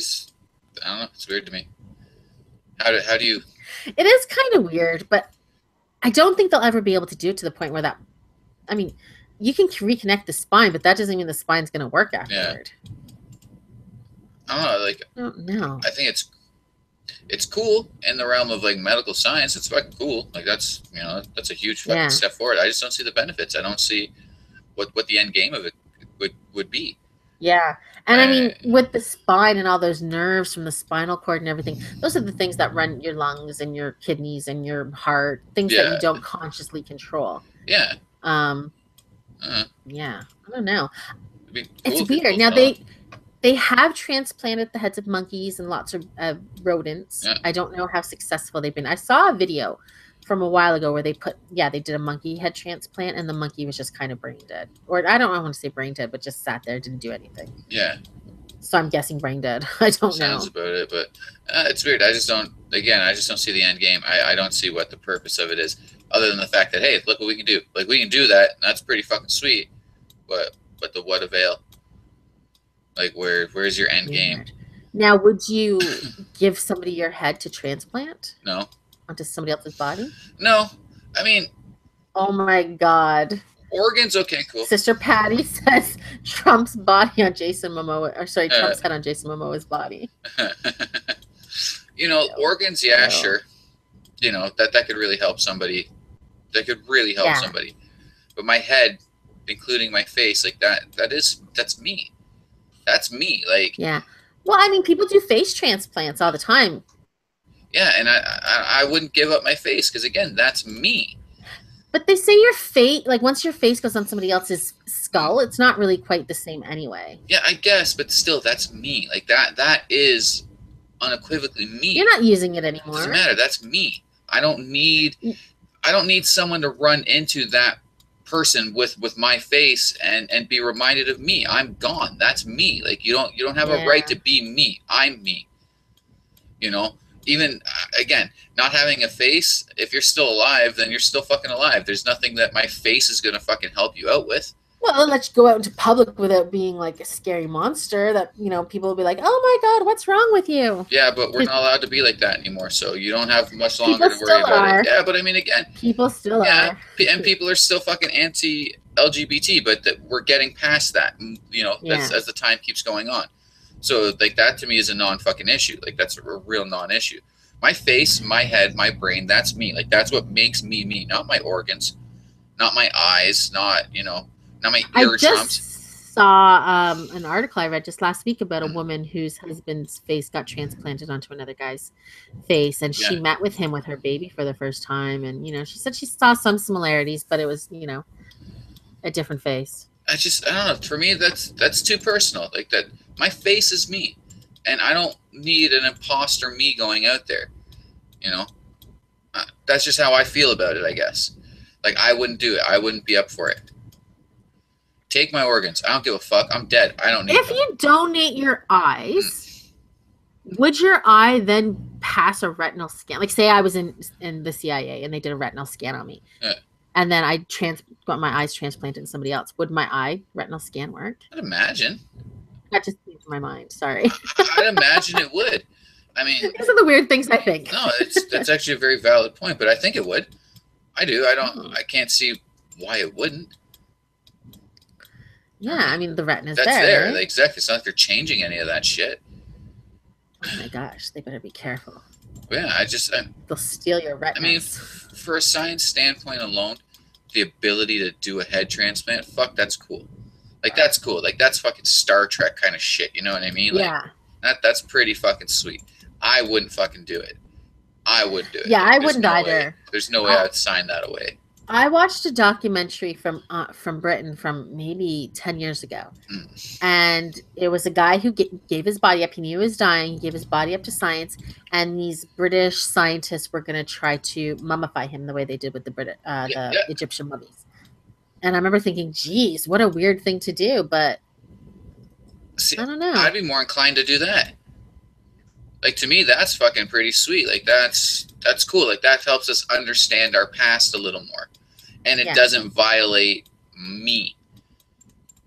don't know. It's weird to me. How do you? It is kind of weird, but I don't think they'll ever be able to do it to the point where you can reconnect the spine, but that doesn't mean the spine's going to work afterward. Yeah. I don't know. Like, I don't know. I think it's cool in the realm of like medical science. It's fucking cool. Like that's a huge fucking step forward. I just don't see the benefits. I don't see what the end game of it would be. Yeah. And I mean, with the spine and all those nerves from the spinal cord and everything, those are the things that run your lungs and your kidneys and your heart, things that you don't consciously control. Yeah. Yeah. I don't know. Cool, it's weird. Now they have transplanted the heads of monkeys and lots of rodents. Yeah. I don't know how successful they've been. I saw a video from a while ago where they did a monkey head transplant, and the monkey was just kind of brain dead. Or I don't want to say brain dead, but just sat there, didn't do anything. Yeah. So I'm guessing brain dead. I don't know. Sounds about it, but it's weird. I just don't. Again, I just don't see the end game. I don't see what the purpose of it is, other than the fact that, hey, look what we can do. Like, we can do that, and that's pretty fucking sweet. But the what avail? Like, where's your end game? Now, would you give somebody your head to transplant? No. Onto somebody else's body? No. I mean, oh my God. Organs, okay, cool. Sister Patty says Trump's body on Jason Momoa, or sorry, Trump's head on Jason Momoa's body. You know, organs, yeah, sure. You know, that could really help somebody. That could really help somebody. But my head, including my face, like that's me. That's me. Like, yeah. Well, I mean, people do face transplants all the time. Yeah, and I wouldn't give up my face because, again, that's me. But they say your face, like once your face goes on somebody else's skull, it's not really quite the same anyway. Yeah, I guess, but still, that's me. Like that is unequivocally me. You're not using it anymore. Doesn't matter. That's me. I don't need someone to run into that person with my face and be reminded of me. I'm gone. That's me. Like, you don't have a right to be me. I'm me. You know? Even, again, not having a face, if you're still alive, then you're still fucking alive. There's nothing that my face is going to fucking help you out with. Well, let's go out into public without being like a scary monster that, you know, people will be like, oh my God, what's wrong with you? Yeah, but we're not allowed to be like that anymore, so you don't have much longer to worry about it. Yeah, but I mean, again. People still are. And people are still fucking anti-LGBT, but we're getting past that, you know, as the time keeps going on. So, like, that to me is a non-fucking issue. Like, that's a real non-issue. My face, my head, my brain, that's me. Like, that's what makes me me. Not my organs, not my eyes, not, you know, not my eardrums. I just saw an article I read just last week about a woman whose husband's face got transplanted onto another guy's face. And she met with him with her baby for the first time. And, you know, she said she saw some similarities, but it was, you know, a different face. I don't know. For me, that's too personal. Like, that. My face is me, and I don't need an imposter me going out there. You know, that's just how I feel about it, I guess. Like, I wouldn't do it. I wouldn't be up for it. Take my organs. I don't give a fuck. I'm dead. I don't need them. If you donate your eyes, would your eye then pass a retinal scan? Like, say I was in the CIA and they did a retinal scan on me. Yeah. And then I got my eyes transplanted to somebody else. Would my eye retinal scan work? I'd imagine. That just came to my mind. Sorry. I'd imagine it would. I mean, these are the weird things I think. No, that's actually a very valid point, but I think it would. I do. I can't see why it wouldn't. Yeah, I mean, the retina's that's there. Right? Exactly. It's not like they're changing any of that shit. Oh my gosh, they better be careful. Yeah, they'll steal your retinas. I mean, for a science standpoint alone, the ability to do a head transplant, fuck, that's cool. Like, that's cool. Like, that's fucking Star Trek kind of shit. You know what I mean? Like, yeah. That's pretty fucking sweet. I wouldn't fucking do it. I wouldn't do it. Yeah, I wouldn't either. There's no way I'd sign that away. I watched a documentary from Britain from maybe 10 years ago. And it was a guy who gave his body up. He knew he was dying. He gave his body up to science. And these British scientists were going to try to mummify him the way they did with the Egyptian mummies. And I remember thinking, geez, what a weird thing to do. But see, I don't know. I'd be more inclined to do that. Like, to me, that's fucking pretty sweet. Like, that's cool. Like, that helps us understand our past a little more. And it doesn't violate me.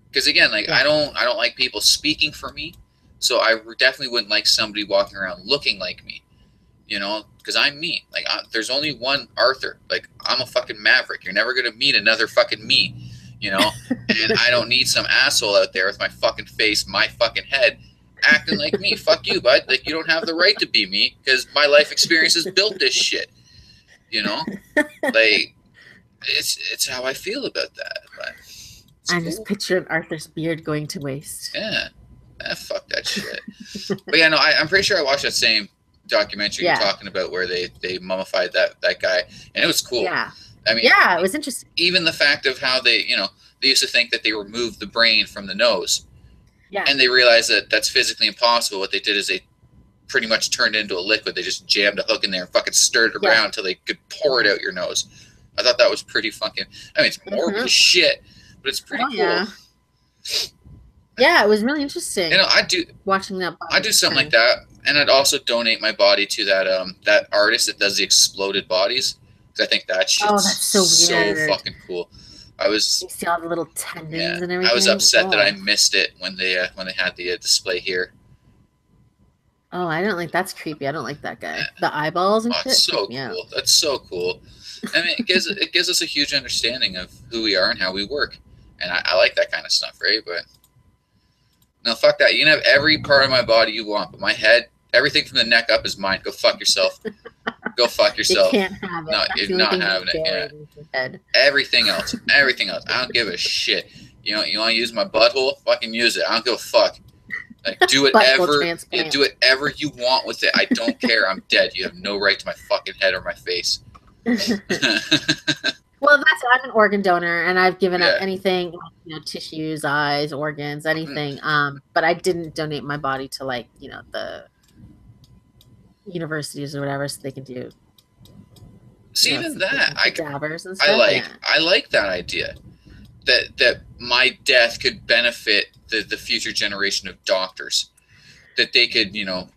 Because, again, like, I don't like people speaking for me. So I definitely wouldn't like somebody walking around looking like me. You know? Because I'm me. Like, there's only one Arthur. Like, I'm a fucking maverick. You're never going to meet another fucking me. You know? And I don't need some asshole out there with my fucking face, my fucking head, acting like me. Fuck you, bud. Like, you don't have the right to be me because my life experience has built this shit. You know? Like, it's how I feel about that. But I'm just picturing Arthur's beard going to waste. Yeah. Fuck that shit. But yeah, no, I'm pretty sure I watched that same documentary you're talking about where they mummified that guy, and it was cool. Yeah. I mean, yeah, it was interesting. Even the fact of how they used to think that they removed the brain from the nose. Yeah. And they realized that that's physically impossible. What they did is they pretty much turned it into a liquid. They just jammed a hook in there and fucking stirred it around until they could pour it out your nose. I thought that was pretty fucking, I mean, it's morbid as shit, but it's pretty cool. Yeah. Yeah, it was really interesting. You know, I do watching that. I do something like that, and I'd also donate my body to that that artist that does the exploded bodies, because I think that shit's that's so weird. fucking cool. I was you see all the little tendons and everything. I was upset that I missed it when they had the display here. Oh, I don't like that's creepy. I don't like that guy. The eyeballs and shit. It's so cool. That's so cool. I mean, it gives us a huge understanding of who we are and how we work, and I like that kind of stuff, right? But no, fuck that. You can have every part of my body you want, but my head, everything from the neck up is mine. Go fuck yourself. Go fuck yourself. You can't have it. No, you're not having it. Yeah. Everything else. Everything else. I don't give a shit. You know, you want to use my butthole? Fucking use it. I don't give a fuck. Like, do whatever you want with it. I don't care. I'm dead. You have no right to my fucking head or my face. Well, I'm an organ donor, and I've given up anything, tissues, eyes, organs, anything. But I didn't donate my body to the universities or whatever, so they can do. See, even that, cadavers and stuff. I like that idea. That my death could benefit the future generation of doctors. That they could,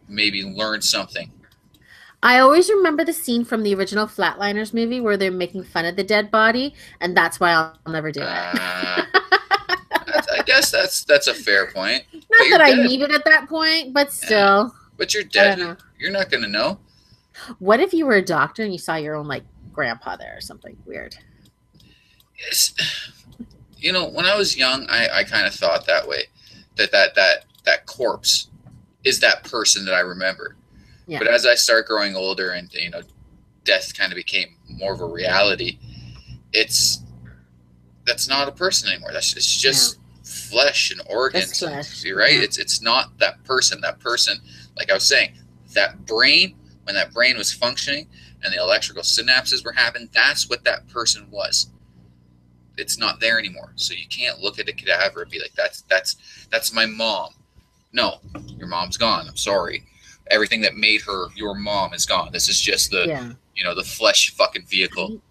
maybe learn something. I always remember the scene from the original Flatliners movie where they're making fun of the dead body, and that's why I'll never do it. I guess that's a fair point. Not that I need it at that point, but still. But you're dead. You're not going to know. What if you were a doctor and you saw your own grandpa there or something weird? When I was young, I kind of thought that way. That corpse is that person that I remember. Yeah. But as I start growing older and, death kind of became more of a reality, that's not a person anymore. It's just flesh and organs. You're right. Yeah. It's not that person. That person, like I was saying, that brain, when that brain was functioning and the electrical synapses were happening, that's what that person was. It's not there anymore. So you can't look at a cadaver and be like, that's my mom. No, your mom's gone. I'm sorry. Everything that made her your mom is gone. This is just the the flesh fucking vehicle.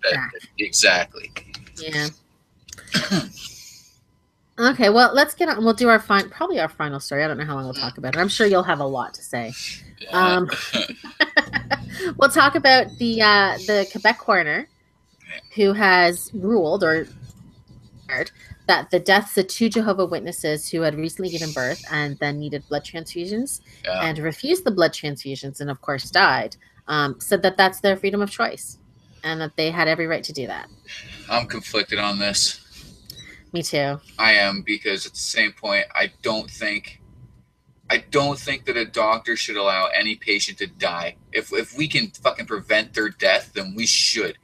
Exactly. Yeah. Okay, well, let's get on. We'll do our final story. I don't know how long we'll talk about it. I'm sure you'll have a lot to say. Yeah. We'll talk about the Quebec coroner who has ruled or that the deaths of 2 Jehovah's Witnesses who had recently given birth and then needed blood transfusions and refused the blood transfusions and, of course, died, said that that's their freedom of choice and that they had every right to do that. I'm conflicted on this. Me too. I am, because at the same point, I don't think that a doctor should allow any patient to die. If we can fucking prevent their death, then we should.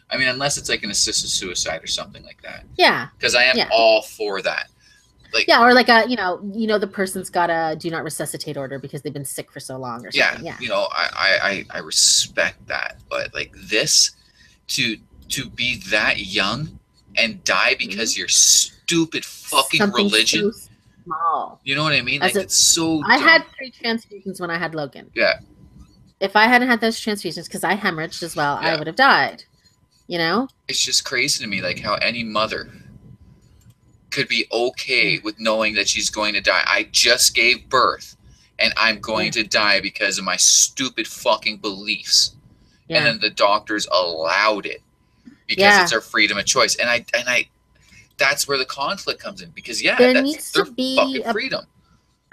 I mean, unless it's like an assisted suicide or something like that. Yeah. Because I am all for that. Or like a, the person's got a do not resuscitate order because they've been sick for so long or something. Yeah. I respect that. But like this, to be that young and die because your stupid fucking something religion. So small. You know what I mean? It's so I had 3 transfusions when I had Logan. Yeah. If I hadn't had those transfusions, because I hemorrhaged as well, I would have died. It's just crazy to me, like how any mother could be okay with knowing that she's going to die. I just gave birth and I'm going to die because of my stupid fucking beliefs. Yeah. And then the doctors allowed it because it's our freedom of choice. And I that's where the conflict comes in, because there needs to be fucking freedom.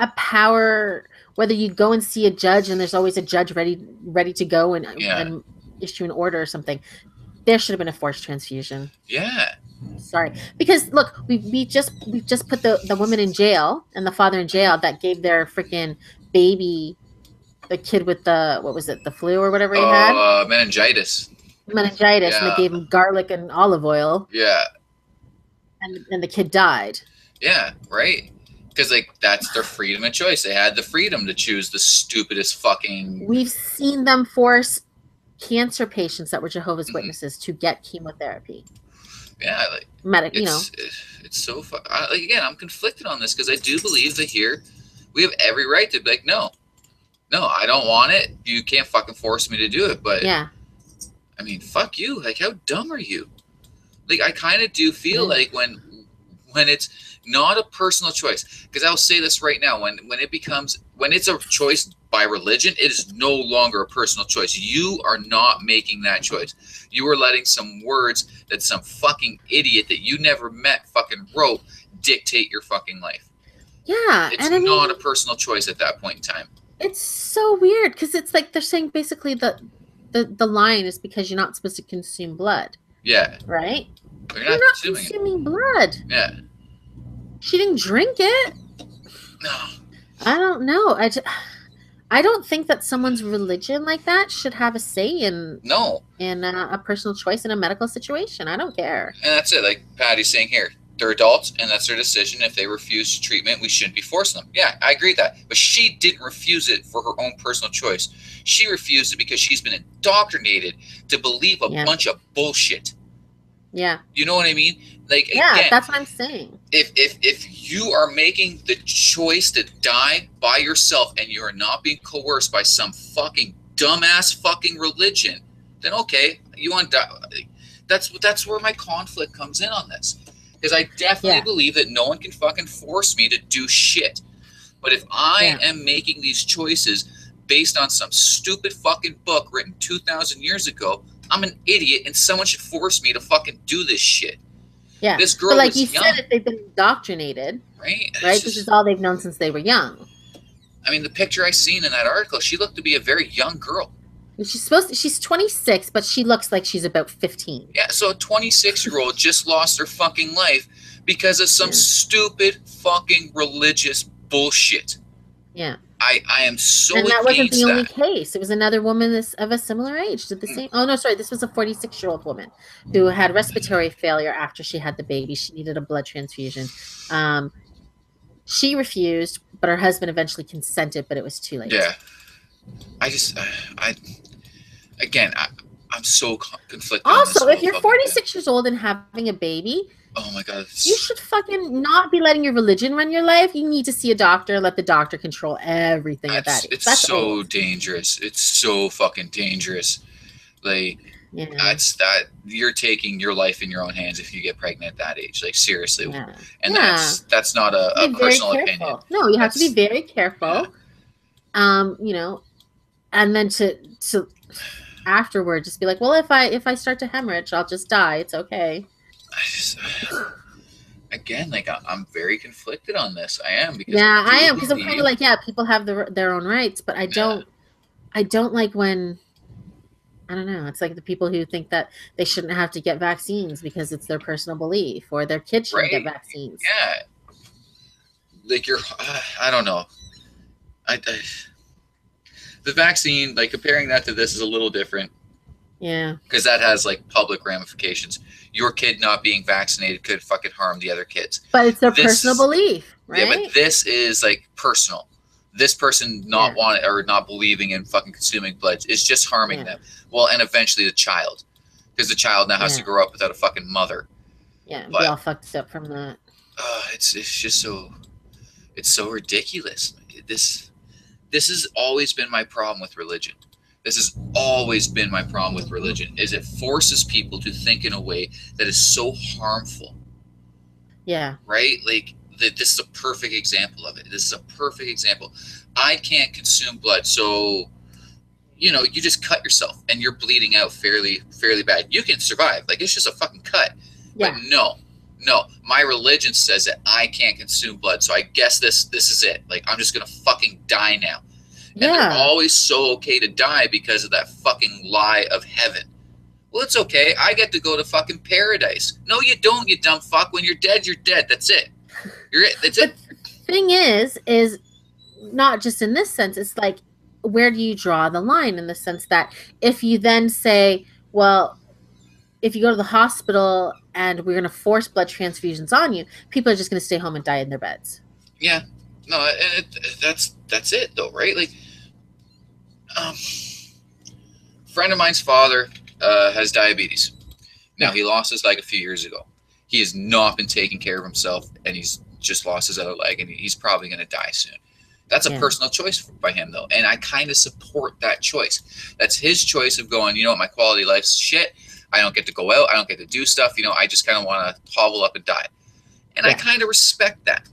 A power, whether you go and see a judge and there's always a judge ready to go and issue an order or something. There should have been a forced transfusion. Yeah. Sorry. Because look, we just put the woman in jail and the father in jail that gave their freaking baby, the kid with the flu or whatever he had? Meningitis. Meningitis. Yeah. And they gave him garlic and olive oil. Yeah. And the kid died. Yeah, right? Because that's their freedom of choice. They had the freedom to choose the stupidest fucking... We've seen them force cancer patients that were Jehovah's Witnesses to get chemotherapy. Yeah, it's so fun. Again, I'm conflicted on this because I do believe that here we have every right to be like, no, I don't want it. You can't fucking force me to do it. But I mean, fuck you. Like, how dumb are you? Like, I kind of do feel like when it's not a personal choice. Because I'll say this right now, when it's a choice by religion, it is no longer a personal choice. You are not making that choice. You are letting some words that some fucking idiot that you never met fucking wrote dictate your fucking life. Yeah. It's not a personal choice at that point in time. It's so weird because it's like they're saying basically the line is because you're not supposed to consume blood. Yeah. Right? You're not consuming blood. Yeah. She didn't drink it. No. I don't know. I don't think that someone's religion like that should have a say in a personal choice in a medical situation. I don't care. And that's it. Like Patty's saying here, they're adults and that's their decision. If they refuse treatment, we shouldn't be forcing them. Yeah, I agree with that. But she didn't refuse it for her own personal choice. She refused it because she's been indoctrinated to believe a bunch of bullshit. Yeah. You know what I mean? Like, yeah, again, that's what I'm saying. If you are making the choice to die by yourself and you are not being coerced by some fucking dumbass fucking religion, then okay, you want to die. That's where my conflict comes in on this. Because I definitely believe that no one can fucking force me to do shit. But if I am making these choices based on some stupid fucking book written 2,000 years ago, I'm an idiot and someone should force me to fucking do this shit. Yeah. This girl but like was you young. said, if they've been indoctrinated, right? This is all they've known since they were young. I mean, the picture I seen in that article, she looked to be a very young girl. She's 26, but she looks like she's about 15. Yeah, so a 26-year-old just lost her fucking life because of some stupid fucking religious bullshit. Yeah. I am so and that wasn't the only that. case. It was another woman of a similar age did the same. Oh no, sorry, this was a 46-year-old woman who had respiratory failure after she had the baby. She needed a blood transfusion. She refused, but her husband eventually consented, but it was too late. Yeah. I'm so conflicted. Also, if you're 46 years old and having a baby, oh my God, you should fucking not be letting your religion run your life. You need to see a doctor, let the doctor control everything at that age. It's so dangerous. It's so fucking dangerous. Like, you're taking your life in your own hands if you get pregnant at that age. Like, seriously. Yeah. And that's not a personal opinion. No, you have to be very careful. Yeah. And then to afterward just be like, well, if I start to hemorrhage, I'll just die. It's okay. Again, like I'm very conflicted on this. I am because I am because I'm kind of like people have their own rights, but I don't like when I don't know. It's like the people who think that they shouldn't have to get vaccines because it's their personal belief or their kids shouldn't get vaccines. Yeah, like I don't know. The vaccine, like comparing that to this is a little different. Yeah. Because that has like public ramifications. Your kid not being vaccinated could fucking harm the other kids. But it's their personal belief, right? Yeah, but this is like personal. This person not wanting or not believing in fucking consuming blood is just harming them. Well, and eventually the child. Because the child now has to grow up without a fucking mother. Yeah, we all fucked up from that. It's just so ridiculous. This has always been my problem with religion. This has always been my problem with religion, is it forces people to think in a way that is so harmful. Yeah. Right? Like, this is a perfect example of it. This is a perfect example. I can't consume blood, so, you just cut yourself, and you're bleeding out fairly bad. You can survive. Like, it's just a fucking cut. Yeah. But no. My religion says that I can't consume blood, so I guess this is it. Like, I'm just going to fucking die now. And they're always so okay to die because of that fucking lie of heaven. Well, it's okay. I get to go to fucking paradise. No, you don't, you dumb fuck. When you're dead, you're dead. That's it. You're it. That's it. The thing is not just in this sense. It's like, where do you draw the line in the sense that if you then say, well, if you go to the hospital and we're going to force blood transfusions on you, people are just going to stay home and die in their beds. Yeah. No, that's it though, right? Like, friend of mine's father has diabetes. Now, he lost his leg a few years ago. He has not been taking care of himself, and he's just lost his other leg, and he's probably going to die soon. That's a personal choice by him, though, and I kind of support that choice. That's his choice of going, my quality of life's shit. I don't get to go out. I don't get to do stuff. I just kind of want to hobble up and die. And I kind of respect that.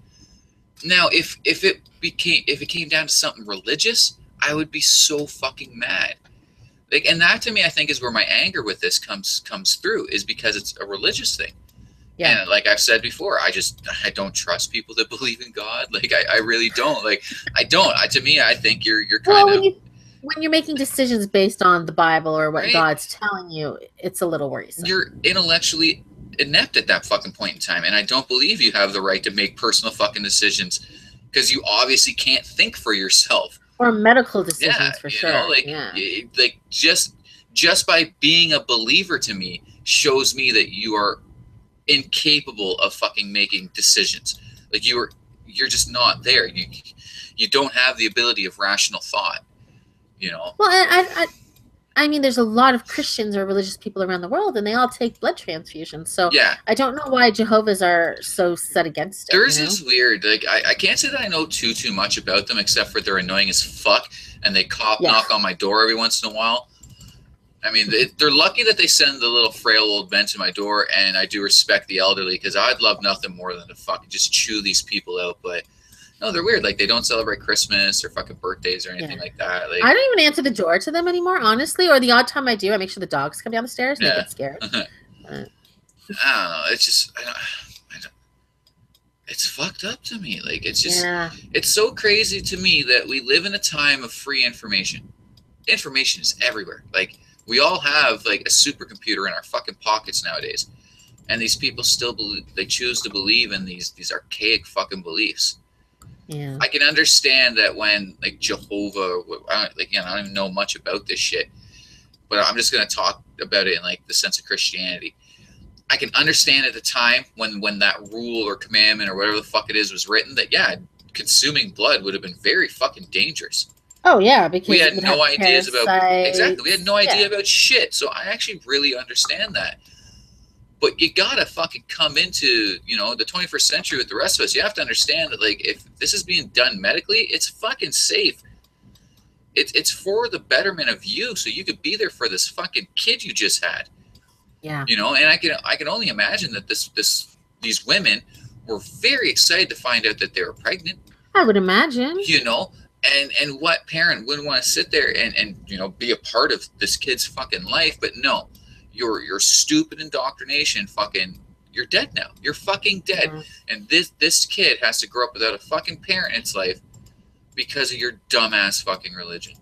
Now, if it came down to something religious, I would be so fucking mad. Like, and that to me, I think, is where my anger with this comes through, is because it's a religious thing. Yeah. And like I've said before, I don't trust people that believe in God. Like I really don't. Like I don't. To me, I think you're kind of, when you're making decisions based on the Bible or what God's telling you, it's a little worrisome. You're intellectually inept at that fucking point in time, and I don't believe you have the right to make personal fucking decisions because you obviously can't think for yourself. Or medical decisions, for sure. Know, like just by being a believer to me shows me that you are incapable of fucking making decisions. Like you're just not there. You don't have the ability of rational thought. You know. Well, I mean, there's a lot of Christians or religious people around the world, and they all take blood transfusions. So I don't know why Jehovah's are so set against it. Theirs is weird. Like I can't say that I know too much about them, except for they're annoying as fuck, and they knock on my door every once in a while. I mean, they're lucky that they send the little frail old men to my door, and I do respect the elderly because I'd love nothing more than to fucking just chew these people out, but. No, they're weird. Like, they don't celebrate Christmas or fucking birthdays or anything like that. Like, I don't even answer the door to them anymore, honestly. Or the odd time I do, I make sure the dogs come down the stairs and they get scared. I don't know. It's just, I don't, it's fucked up to me. Like, it's just, it's so crazy to me that we live in a time of free information. Information is everywhere. Like, we all have, like, a supercomputer in our fucking pockets nowadays. And these people still believe, they choose to believe in these archaic fucking beliefs. Yeah. I can understand that when like Jehovah, I don't even know much about this shit, but I'm just going to talk about it in like the sense of Christianity. I can understand at the time when that rule or commandment or whatever the fuck it is was written that, consuming blood would have been very fucking dangerous. Oh yeah, because we had no ideas about, exactly. We had no idea about shit. So I actually really understand that. But you gotta fucking come into, the 21st century with the rest of us. You have to understand that, like, if this is being done medically, it's fucking safe. It's for the betterment of you, so you could be there for this fucking kid you just had. Yeah. And I can only imagine that these women were very excited to find out that they were pregnant. I would imagine. And what parent wouldn't want to sit there and be a part of this kid's fucking life? But no. Your stupid indoctrination, you're dead now. You're fucking dead. Mm-hmm. And this kid has to grow up without a fucking parent in its life because of your dumbass fucking religion.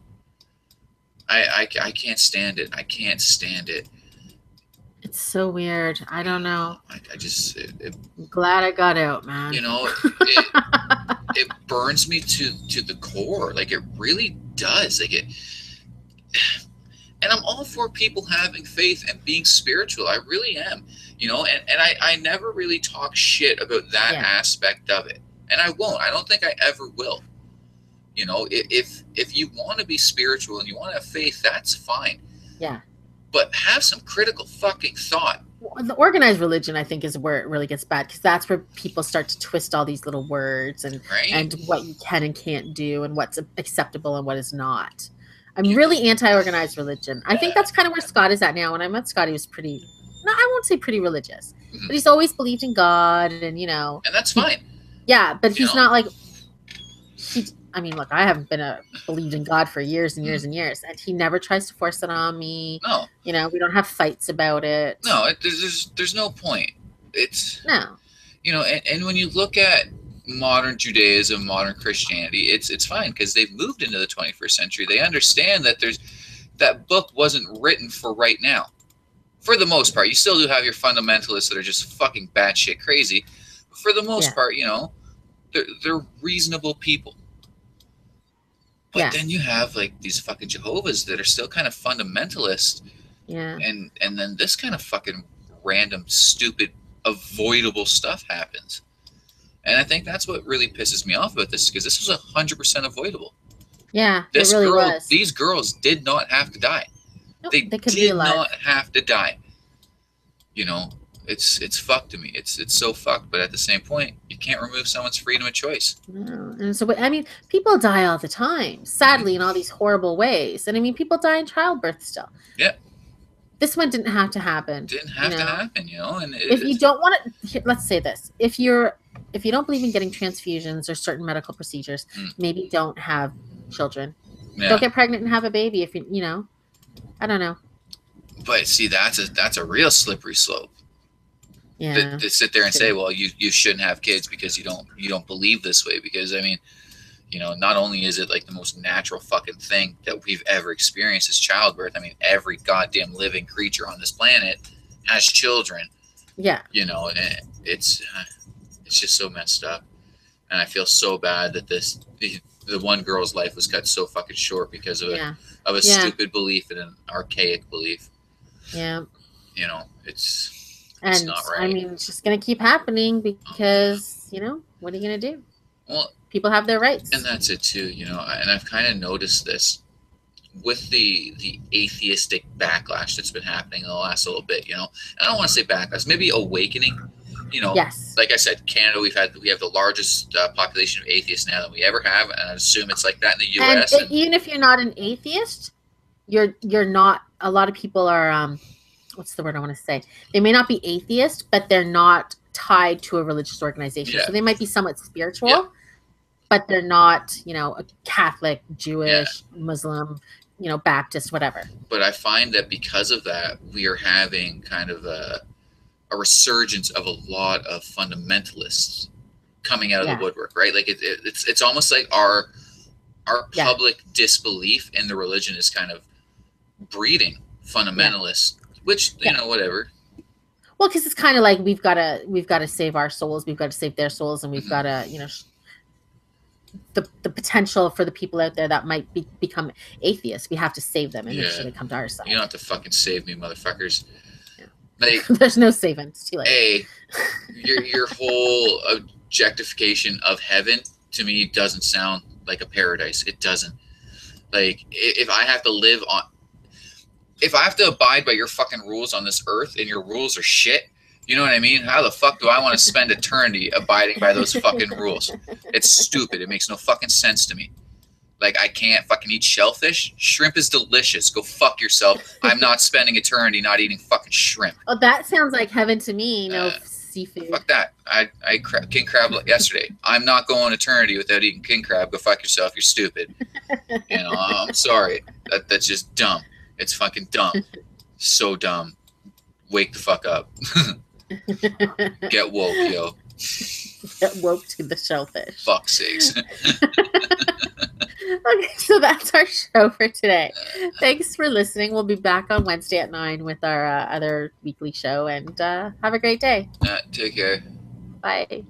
I can't stand it. I can't stand it. It's so weird. I don't know. I'm glad I got out, man. It burns me to the core. Like, it really does. Like, it. And I'm all for people having faith and being spiritual. I really am, and I never really talk shit about that aspect of it. And I won't. I don't think I ever will. If you want to be spiritual and you want to have faith, that's fine. Yeah. But have some critical fucking thought. The organized religion, I think, is where it really gets bad, because that's where people start to twist all these little words and what you can and can't do and what's acceptable and what is not. I'm really anti-organized religion. I think that's kind of where Scott is at now. When I met Scott, he was I won't say pretty religious, but he's always believed in God and, And that's fine. But he's not like, look, I haven't believed in God for years and years and years, and he never tries to force it on me. No. We don't have fights about it. No, there's no point. No. And when you look at modern Judaism, modern Christianity, it's fine because they've moved into the 21st century. They understand that that book wasn't written for right now. For the most part, you still do have your fundamentalists that are just fucking batshit crazy. But for the most part, they're reasonable people. But then you have like these fucking Jehovah's that are still kind of fundamentalist. Yeah. And then this kind of fucking random, stupid, avoidable stuff happens. And I think that's what really pisses me off about this, because this was 100% avoidable. Yeah, it really was. These girls did not have to die. Nope, they did not have to die. It's fucked to me. It's so fucked. But at the same point, you can't remove someone's freedom of choice. No. And so, people die all the time, sadly, in all these horrible ways. And people die in childbirth still. Yeah. This one didn't have to happen. Didn't have to happen, And if you don't want to, let's say this: if you don't believe in getting transfusions or certain medical procedures, maybe don't have children. Yeah. Don't get pregnant and have a baby if you I don't know. But see, that's a real slippery slope. Yeah. To sit there and say, well, you shouldn't have kids because you don't believe this way. Because I mean, not only is it like the most natural fucking thing that we've ever experienced is childbirth. I mean, every goddamn living creature on this planet has children. Yeah. And it's just so messed up. And I feel so bad that the one girl's life was cut so fucking short because of a stupid belief and an archaic belief. Yeah. It's not right. I mean, it's just going to keep happening because, what are you going to do? Well, people have their rights. And that's it too, and I've kind of noticed this with the atheistic backlash that's been happening in the last little bit, I don't want to say backlash, maybe awakening, Yes. Like I said, Canada, we have the largest population of atheists now than we ever have. And I assume it's like that in the U.S. And even if you're not an atheist, you're not, a lot of people are, what's the word I want to say? They may not be atheist, but they're not tied to a religious organization. Yeah. So they might be somewhat spiritual, but they're not, a Catholic, Jewish, Muslim, Baptist, whatever. But I find that because of that, we are having kind of a resurgence of a lot of fundamentalists coming out of the woodwork, right? Like it's almost like our public disbelief in the religion is kind of breeding fundamentalists, which whatever. Well, because it's kind of like we've got to save our souls, we've got to save their souls, and we've got to the potential for the people out there that might become atheists. We have to save them and make sure they come to our side. You don't have to fucking save me, motherfuckers. Like, there's no saving. It's too late. Your whole objectification of heaven to me doesn't sound like a paradise. It doesn't. Like, if I have to abide by your fucking rules on this earth and your rules are shit, you know what I mean? How the fuck do I want to spend eternity abiding by those fucking rules? It's stupid. It makes no fucking sense to me. Like, I can't fucking eat shellfish. Shrimp is delicious. Go fuck yourself. I'm not spending eternity not eating fucking shrimp. Oh, that sounds like heaven to me. Seafood. Fuck that. I king crab yesterday. I'm not going eternity without eating king crab. Go fuck yourself. You're stupid. I'm sorry. That's just dumb. It's fucking dumb. So dumb. Wake the fuck up. Get woke, yo. Get woke to the shellfish. Fuck's sakes. Okay, so that's our show for today. Thanks for listening. We'll be back on Wednesday at 9 with our other weekly show, and have a great day. Take care. Bye.